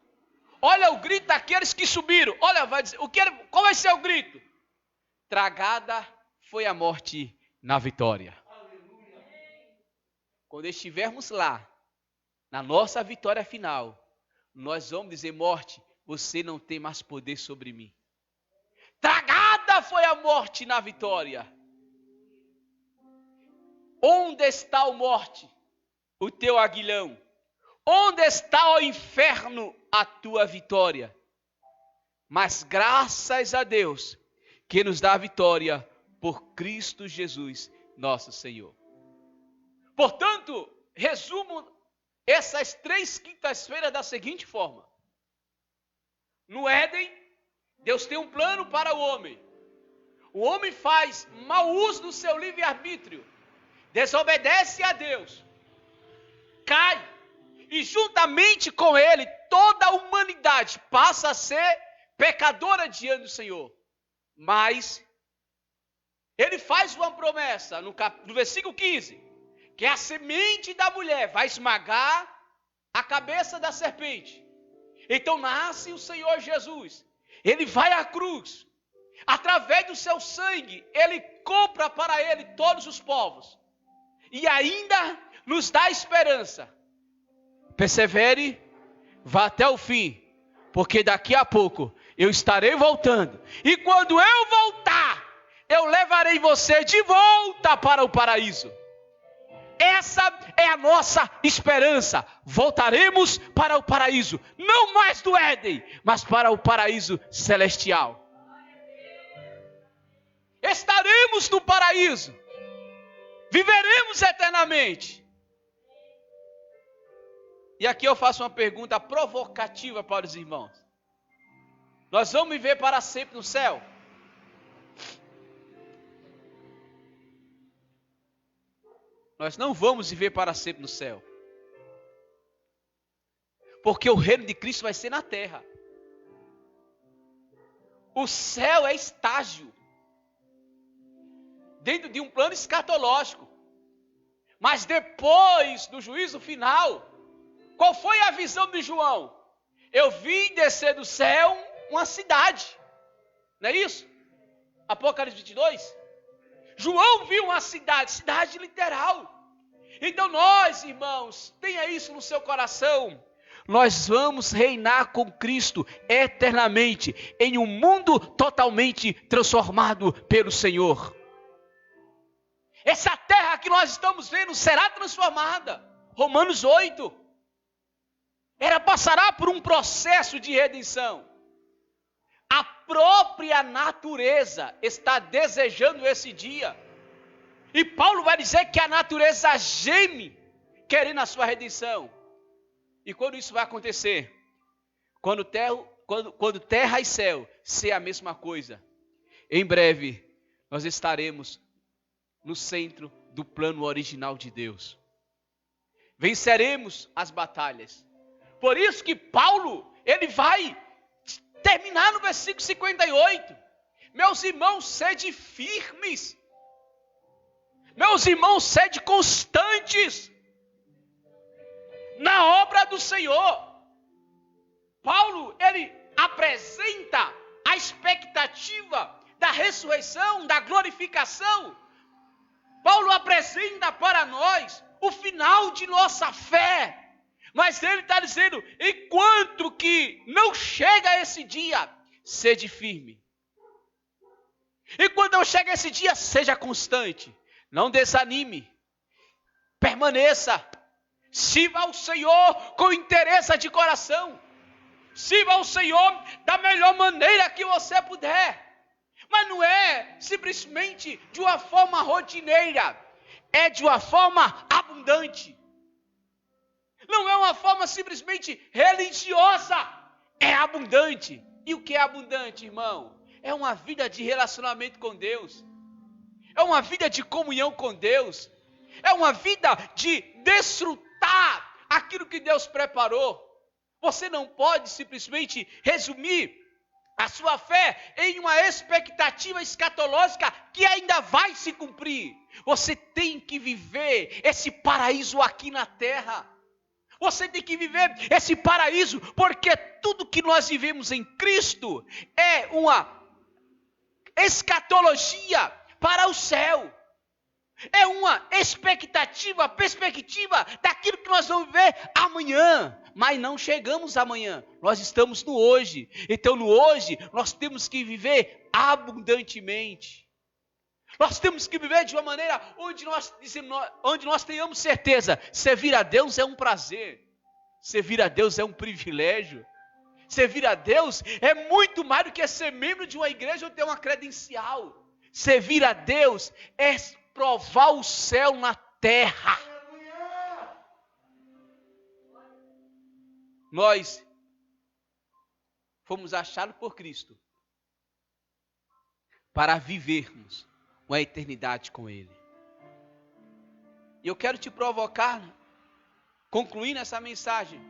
olha o grito daqueles que subiram, olha, vai dizer, qual vai ser o grito? Tragada foi a morte na vitória. Quando estivermos lá, na nossa vitória final, nós vamos dizer, morte, você não tem mais poder sobre mim. Tragada foi a morte na vitória. Onde está a morte, o teu aguilhão? Onde está o inferno, a tua vitória? Mas graças a Deus, que nos dá a vitória por Cristo Jesus, nosso Senhor. Portanto, resumo essas 3 quintas-feiras da seguinte forma. No Éden, Deus tem um plano para o homem. O homem faz mau uso do seu livre-arbítrio, desobedece a Deus, cai, e juntamente com ele, toda a humanidade passa a ser pecadora diante do Senhor. Mas ele faz uma promessa no versículo 15, que a semente da mulher vai esmagar a cabeça da serpente. Então nasce o Senhor Jesus. Ele vai à cruz. Através do seu sangue, ele compra para ele todos os povos. E ainda nos dá esperança. Persevere, vá até o fim, porque daqui a pouco eu estarei voltando. E quando eu voltar, eu levarei você de volta para o paraíso. Essa é a nossa esperança. Voltaremos para o paraíso. Não mais do Éden, mas para o paraíso celestial. Estaremos no paraíso. Viveremos eternamente. E aqui eu faço uma pergunta provocativa para os irmãos. Nós vamos viver para sempre no céu? Nós não vamos viver para sempre no céu. Porque o reino de Cristo vai ser na terra. O céu é estágio. Dentro de um plano escatológico. Mas depois do juízo final, qual foi a visão de João? Eu vi descer do céu uma cidade. Não é isso? Apocalipse 22. João viu uma cidade literal. Então nós, irmãos, tenha isso no seu coração. Nós vamos reinar com Cristo eternamente em um mundo totalmente transformado pelo Senhor. Essa terra que nós estamos vendo será transformada. Romanos 8. Ela passará por um processo de redenção. A própria natureza está desejando esse dia. E Paulo vai dizer que a natureza geme querendo a sua redenção. E quando isso vai acontecer? Quando terra e céu ser a mesma coisa. Em breve, nós estaremos no centro do plano original de Deus. Venceremos as batalhas. Por isso que Paulo, ele vai terminar no versículo 58. Meus irmãos, sede firmes. Meus irmãos, sede constantes na obra do Senhor. Paulo, ele apresenta a expectativa da ressurreição, da glorificação. Paulo apresenta para nós o final de nossa fé. Mas ele está dizendo, enquanto que não chega esse dia, sede firme. E quando não chega esse dia, seja constante. Não desanime. Permaneça. Sirva ao Senhor com interesse de coração. Sirva ao Senhor da melhor maneira que você puder. Mas não é simplesmente de uma forma rotineira. É de uma forma abundante. Não é uma forma simplesmente religiosa. É abundante. E o que é abundante, irmão? É uma vida de relacionamento com Deus. É uma vida de comunhão com Deus. É uma vida de desfrutar aquilo que Deus preparou. Você não pode simplesmente resumir a sua fé em uma expectativa escatológica que ainda vai se cumprir. Você tem que viver esse paraíso aqui na terra. Você tem que viver esse paraíso, porque tudo que nós vivemos em Cristo é uma escatologia para o céu. É uma expectativa, perspectiva daquilo que nós vamos viver amanhã. Mas não chegamos amanhã, nós estamos no hoje. Então no hoje nós temos que viver abundantemente. Nós temos que viver de uma maneira onde nós tenhamos certeza. Servir a Deus é um prazer. Servir a Deus é um privilégio. Servir a Deus é muito mais do que ser membro de uma igreja ou ter uma credencial. Servir a Deus é provar o céu na terra. Nós fomos achados por Cristo para vivermos uma eternidade com Ele. E eu quero te provocar, concluindo essa mensagem.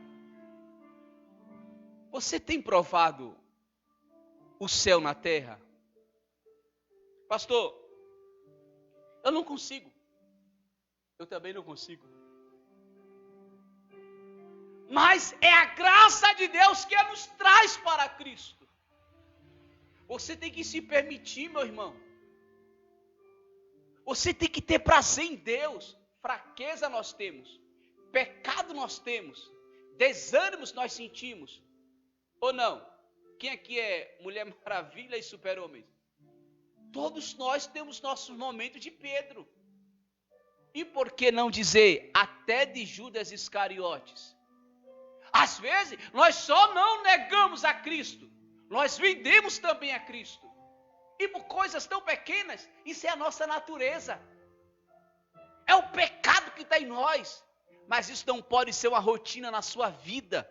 Você tem provado o céu na terra? Pastor, eu não consigo. Eu também não consigo. Mas é a graça de Deus que nos traz para Cristo. Você tem que se permitir, meu irmão. Você tem que ter prazer em Deus. Fraqueza nós temos. Pecado nós temos. Desânimos nós sentimos. Ou não? Quem aqui é Mulher Maravilha e Super-Homem? Todos nós temos nossos momentos de Pedro. E por que não dizer até de Judas Iscariotes? Às vezes, nós só não negamos a Cristo. Nós vendemos também a Cristo. E por coisas tão pequenas, isso é a nossa natureza. É o pecado que está em nós. Mas isso não pode ser uma rotina na sua vida.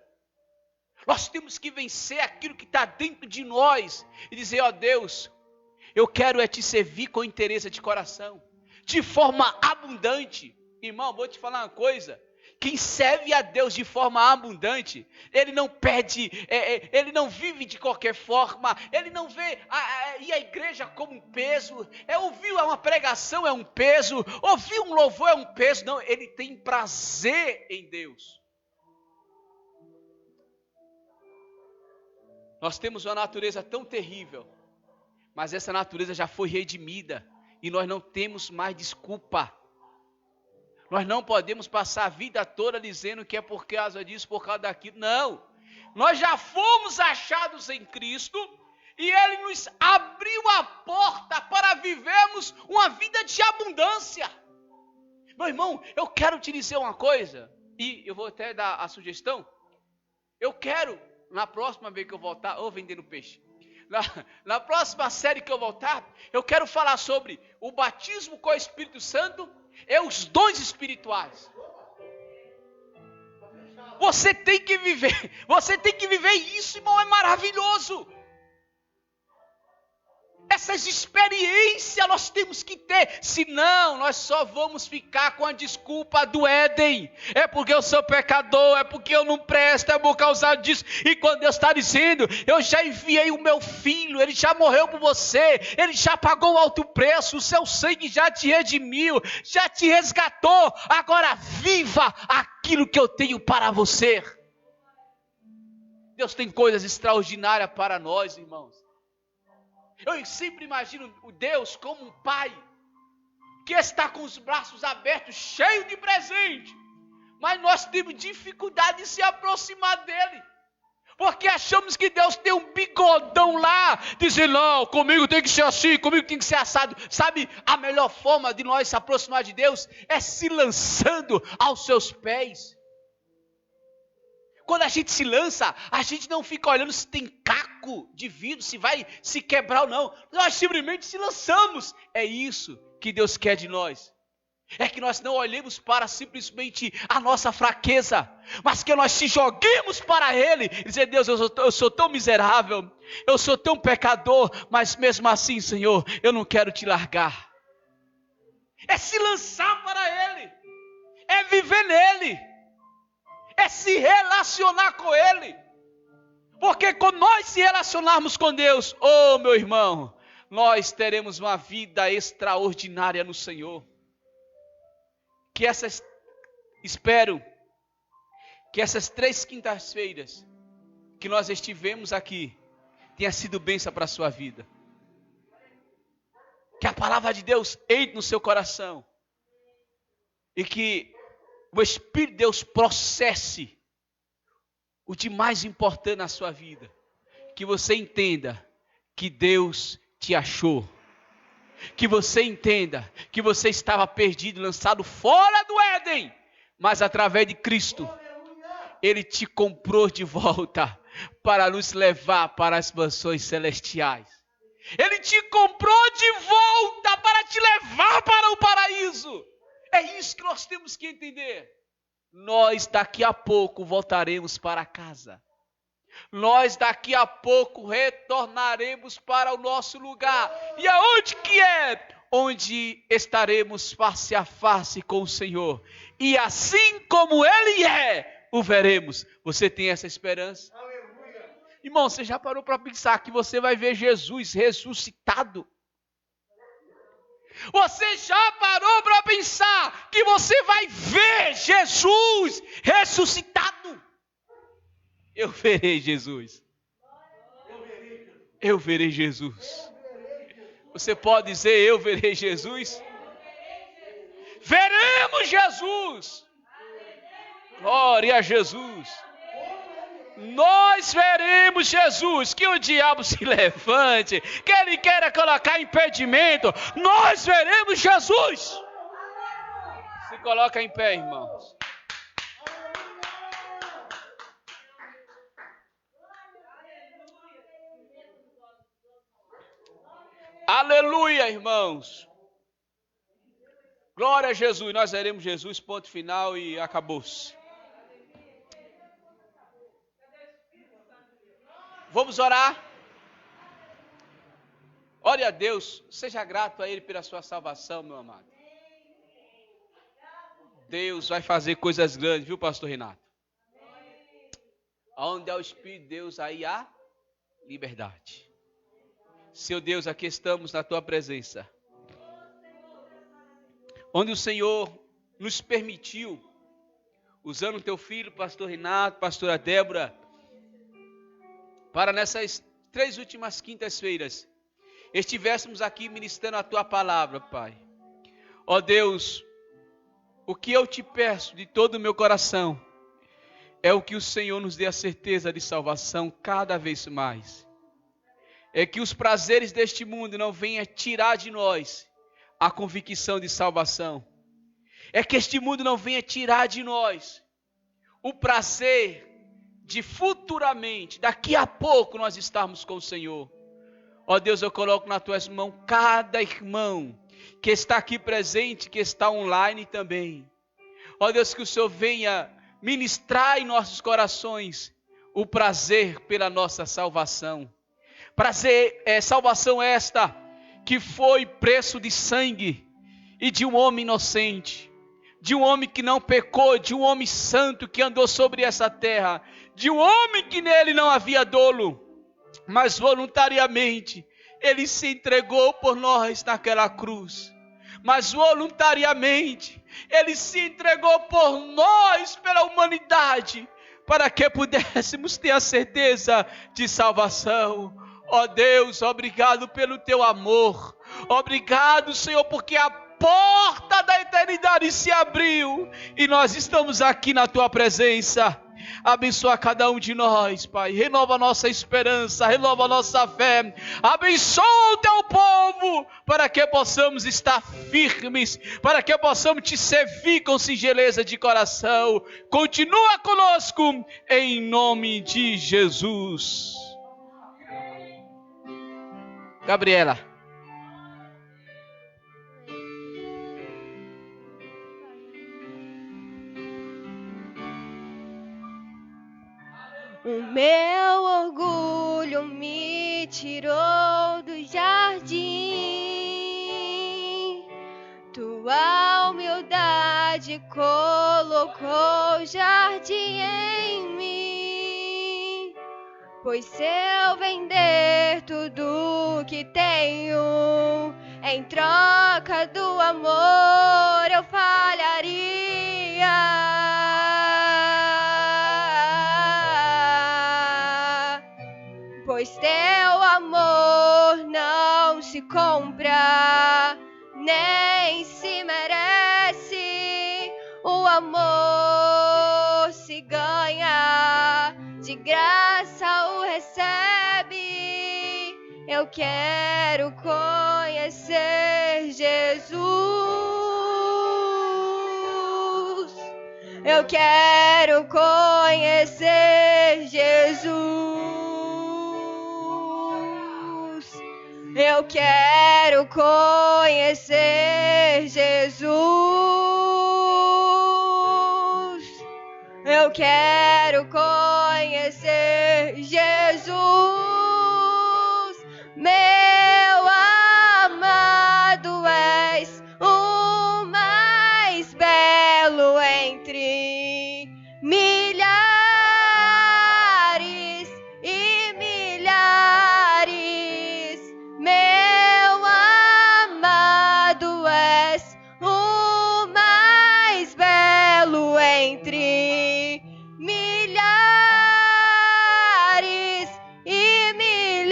Nós temos que vencer aquilo que está dentro de nós. E dizer, ó Deus, eu quero te servir com interesse de coração. De forma abundante. Irmão, vou te falar uma coisa. Quem serve a Deus de forma abundante, ele não pede, ele não vive de qualquer forma, ele não vê a igreja como um peso, ouvir uma pregação é um peso, ouvir um louvor é um peso, não, ele tem prazer em Deus. Nós temos uma natureza tão terrível, mas essa natureza já foi redimida, E nós não temos mais desculpa. Nós não podemos passar a vida toda dizendo que é por causa disso, por causa daquilo. Não. Nós já fomos achados em Cristo e Ele nos abriu a porta para vivermos uma vida de abundância. Meu irmão, eu quero te dizer uma coisa, e eu vou até dar a sugestão. Eu quero, na próxima vez que eu voltar, ou vendendo peixe, na próxima série que eu voltar, eu quero falar sobre o batismo com o Espírito Santo e os dons espirituais. Você tem que viver isso, irmão, é maravilhoso. Essas experiências nós temos que ter, senão nós só vamos ficar com a desculpa do Éden. É porque eu sou pecador, é porque eu não presto, é por causa disso. E quando Deus está dizendo, eu já enviei o meu filho, ele já morreu por você, ele já pagou alto preço, o seu sangue já te redimiu, já te resgatou. Agora viva aquilo que eu tenho para você. Deus tem coisas extraordinárias para nós, irmãos. Eu sempre imagino o Deus como um pai que está com os braços abertos, cheio de presente, mas nós temos dificuldade de se aproximar dele, porque achamos que Deus tem um bigodão lá, dizendo, não, comigo tem que ser assim, comigo tem que ser assado. Sabe, a melhor forma de nós se aproximar de Deus é se lançando aos seus pés. Quando a gente se lança, a gente não fica olhando se tem caco de vidro, se vai se quebrar ou não. Nós simplesmente se lançamos. É isso que Deus quer de nós. É que nós não olhemos para simplesmente a nossa fraqueza, mas que nós se joguemos para Ele e dizer, Deus, eu sou tão miserável, eu sou tão pecador, mas mesmo assim, Senhor, eu não quero te largar. É se lançar para Ele, é viver nele. É se relacionar com Ele. Porque quando nós se relacionarmos com Deus, oh meu irmão, nós teremos uma vida extraordinária no Senhor. Espero que essas 3 quintas-feiras que nós estivemos aqui, tenha sido bênção para a sua vida. Que a palavra de Deus entre no seu coração. E que o Espírito de Deus processe o de mais importante na sua vida. Que você entenda que Deus te achou. Que você entenda que você estava perdido, lançado fora do Éden. Mas através de Cristo, Ele te comprou de volta para nos levar para as mansões celestiais. Ele te comprou de volta para te levar para o paraíso. É isso que nós temos que entender. Nós daqui a pouco voltaremos para casa. Nós daqui a pouco retornaremos para o nosso lugar. E aonde que é? Onde estaremos face a face com o Senhor. E assim como Ele é, o veremos. Você tem essa esperança? Aleluia. Irmão, você já parou para pensar que você vai ver Jesus ressuscitado? Você já parou para pensar que você vai ver Jesus ressuscitado? Eu verei Jesus. Eu verei Jesus. Você pode dizer, eu verei Jesus? Veremos Jesus. Glória a Jesus. Nós veremos Jesus, que o diabo se levante, que ele queira colocar impedimento, nós veremos Jesus. Se coloca em pé, irmãos. Aleluia, irmãos. Glória a Jesus, nós veremos Jesus, ponto final e acabou-se. Vamos orar. Ore a Deus, seja grato a Ele pela sua salvação, meu amado. Deus vai fazer coisas grandes, viu, pastor Renato? Onde há o Espírito de Deus, aí há liberdade. Seu Deus, aqui estamos na tua presença. Onde o Senhor nos permitiu, usando o teu filho, pastor Renato, pastora Débora, para nessas 3 últimas quintas-feiras, estivéssemos aqui ministrando a Tua palavra, Pai. Ó Deus, o que eu te peço de todo o meu coração é o que o Senhor nos dê a certeza de salvação cada vez mais. É que os prazeres deste mundo não venham tirar de nós a convicção de salvação. É que este mundo não venha tirar de nós o prazer de futuramente, daqui a pouco, nós estarmos com o Senhor. Ó Deus, eu coloco nas tuas mãos cada irmão que está aqui presente, que está online também. Ó Deus, que o Senhor venha ministrar em nossos corações o prazer pela nossa salvação. Prazer, salvação esta que foi preço de sangue e de um homem inocente, de um homem que não pecou, de um homem santo que andou sobre essa terra, de um homem que nele não havia dolo, mas voluntariamente ele se entregou por nós naquela cruz. Mas voluntariamente ele se entregou por nós, pela humanidade, para que pudéssemos ter a certeza de salvação. Ó Deus, obrigado pelo teu amor. Obrigado, Senhor, porque a porta da eternidade se abriu e nós estamos aqui na tua presença. Abençoa cada um de nós, Pai. Renova a nossa esperança, renova a nossa fé. Abençoa o teu povo para que possamos estar firmes, para que possamos te servir com singeleza de coração. Continua conosco em nome de Jesus. Gabriela. O meu orgulho me tirou do jardim, tua humildade colocou jardim em mim. Pois se eu vender tudo que tenho, em troca do amor eu falharia. Pois teu amor não se compra, nem se merece. O amor se ganha, de graça o recebe. Eu quero conhecer Jesus. Eu quero conhecer Jesus. Eu quero conhecer Jesus. Eu quero conhecer Jesus. Meu amado, és o mais belo entre milhares e milhares. Meu amado, és o mais belo entre milhares e milhares.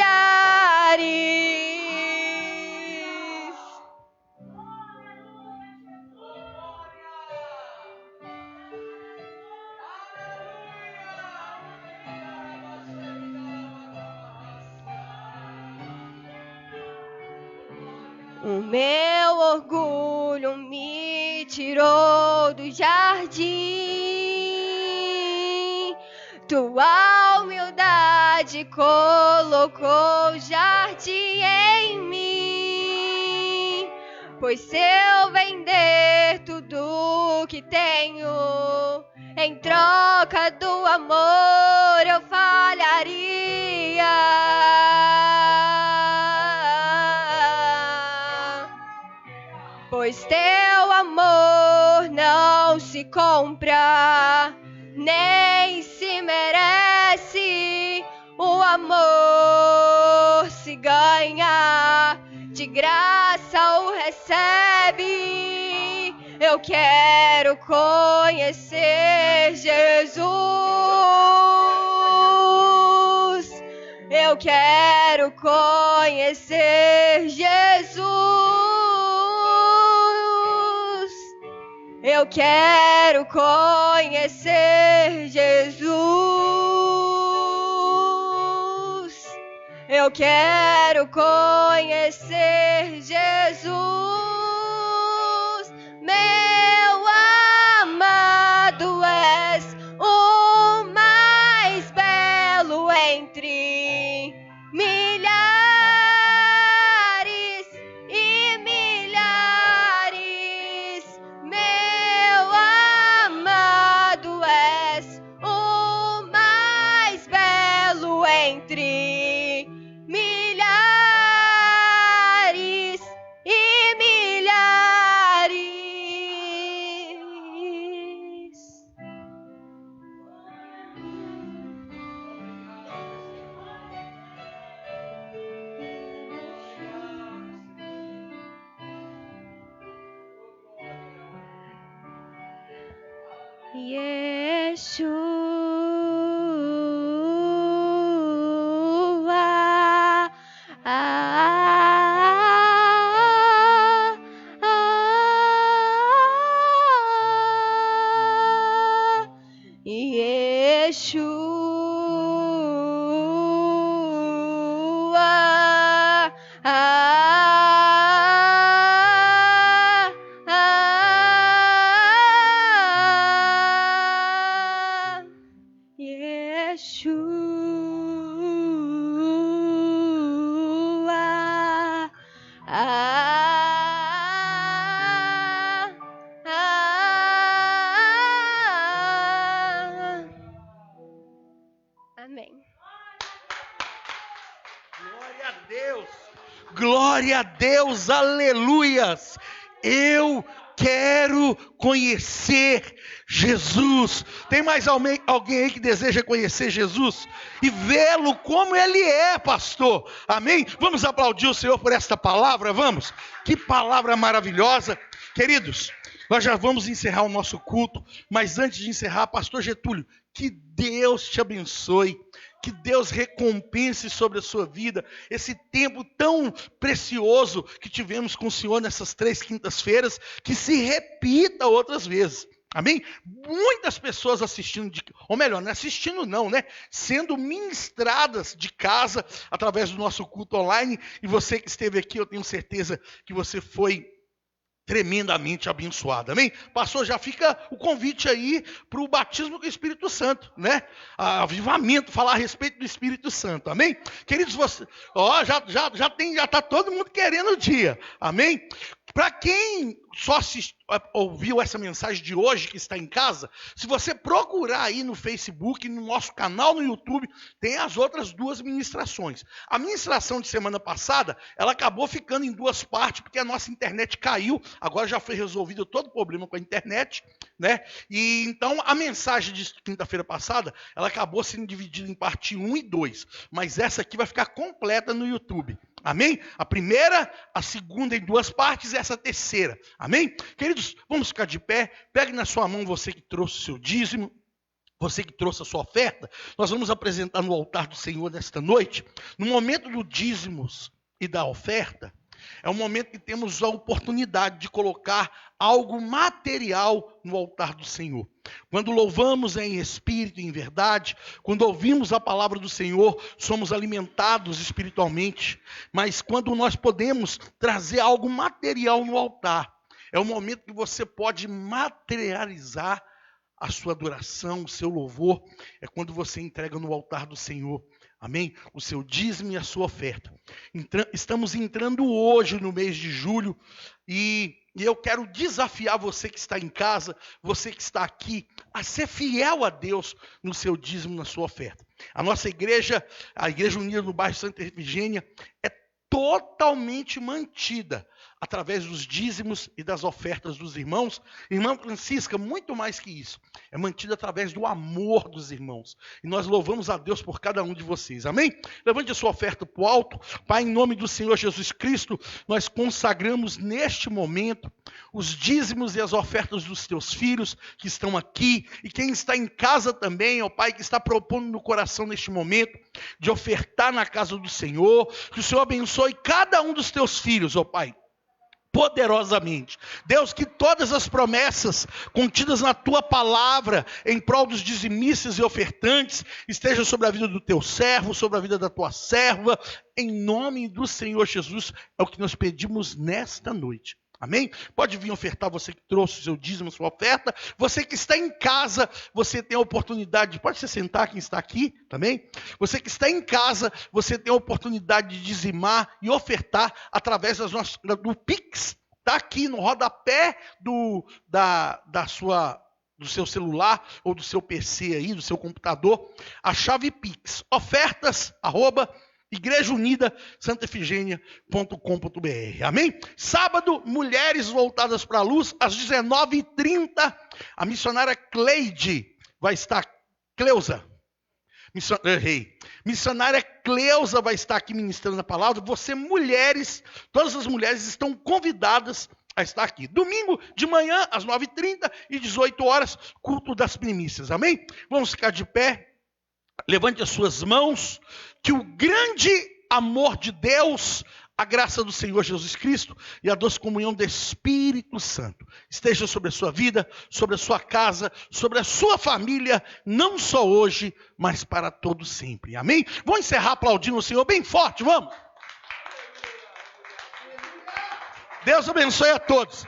O meu orgulho me tirou do jardim, tua humildade colocou jardim em mim. Pois se eu vender tudo que tenho, em troca do amor eu falharia. Pois teu amor não se compra, nem se merece. O amor se ganha, de graça o recebe. Eu quero conhecer Jesus. Eu Eu quero conhecer Jesus. Eu quero conhecer Jesus. Eu quero conhecer Jesus. Meu amado, és o mais belo entre milhares e milhares. Meu amado, és o mais belo entre milhares e milhares. Yeshua. Yeshua. Yeshua. Amém. Glória a Deus. Glória a Deus, aleluias. Eu quero conhecer Jesus. Tem mais alguém aí que deseja conhecer Jesus e vê-lo como Ele é, pastor? Amém? Vamos aplaudir o Senhor por esta palavra, vamos? Que palavra maravilhosa. Queridos, nós já vamos encerrar o nosso culto, mas antes de encerrar, pastor Getúlio, que Deus te abençoe. Que Deus recompense sobre a sua vida esse tempo tão precioso que tivemos com o Senhor nessas 3 quintas-feiras, que se repita outras vezes. Amém? Muitas pessoas assistindo, ou melhor, não assistindo não, né? Sendo ministradas de casa através do nosso culto online. E você que esteve aqui, eu tenho certeza que você foi tremendamente abençoado, amém? Pastor, já fica o convite aí para o batismo com o Espírito Santo, né? Avivamento, falar a respeito do Espírito Santo, amém? Queridos, você, já está todo mundo querendo o dia, amém? Para quem só ouviu essa mensagem de hoje, que está em casa, se você procurar aí no Facebook, no nosso canal no YouTube, tem as outras 2 ministrações. A ministração de semana passada, ela acabou ficando em 2 partes, porque a nossa internet caiu, agora já foi resolvido todo o problema com a internet, né? E então a mensagem de quinta-feira passada, ela acabou sendo dividida em parte 1 e 2, mas essa aqui vai ficar completa no YouTube. Amém? A primeira, a segunda em 2 partes e essa terceira. Amém? Queridos, vamos ficar de pé. Pegue na sua mão você que trouxe o seu dízimo, você que trouxe a sua oferta. Nós vamos apresentar no altar do Senhor nesta noite. No momento do dízimos e da oferta, é um momento que temos a oportunidade de colocar algo material no altar do Senhor. Quando louvamos em espírito e em verdade, quando ouvimos a palavra do Senhor, somos alimentados espiritualmente. Mas quando nós podemos trazer algo material no altar, é o momento que você pode materializar a sua adoração, o seu louvor. É quando você entrega no altar do Senhor, amém? O seu dízimo e a sua oferta. Estamos entrando hoje no mês de julho e eu quero desafiar você que está em casa, você que está aqui, a ser fiel a Deus no seu dízimo, na sua oferta. A nossa igreja, a Igreja Unida no bairro Santa Efigênia, é totalmente mantida através dos dízimos e das ofertas dos irmãos. Irmã Francisca, muito mais que isso, é mantida através do amor dos irmãos. E nós louvamos a Deus por cada um de vocês, amém? Levante a sua oferta para o alto. Pai, em nome do Senhor Jesus Cristo, nós consagramos neste momento os dízimos e as ofertas dos teus filhos que estão aqui, e quem está em casa também, ó Pai, que está propondo no coração neste momento, de ofertar na casa do Senhor. Que o Senhor abençoe cada um dos teus filhos, ó Pai, poderosamente. Deus, que todas as promessas contidas na tua palavra em prol dos dizimistas e ofertantes estejam sobre a vida do teu servo, sobre a vida da tua serva, em nome do Senhor Jesus, é o que nós pedimos nesta noite. Amém? Pode vir ofertar, você que trouxe o seu dízimo, a sua oferta. Você que está em casa, você tem a oportunidade, pode se sentar quem está aqui também. Você que está em casa, você tem a oportunidade de dizimar e ofertar através do Pix. Está aqui no rodapé do seu celular ou do seu PC aí, do seu computador, a chave Pix. Ofertas, igrejaunidasantaefigênia.com.br. Amém? Sábado, mulheres voltadas para a luz, às 19h30, a missionária Cleide vai estar, missionária Cleusa vai estar aqui ministrando a palavra. Você, mulheres, todas as mulheres estão convidadas a estar aqui. Domingo de manhã, às 9h30 e 18h, culto das primícias. Amém? Vamos ficar de pé. Levante as suas mãos, que o grande amor de Deus, a graça do Senhor Jesus Cristo e a doce comunhão do Espírito Santo esteja sobre a sua vida, sobre a sua casa, sobre a sua família, não só hoje, mas para todo sempre. Amém? Vamos encerrar aplaudindo o Senhor bem forte, vamos? Deus abençoe a todos.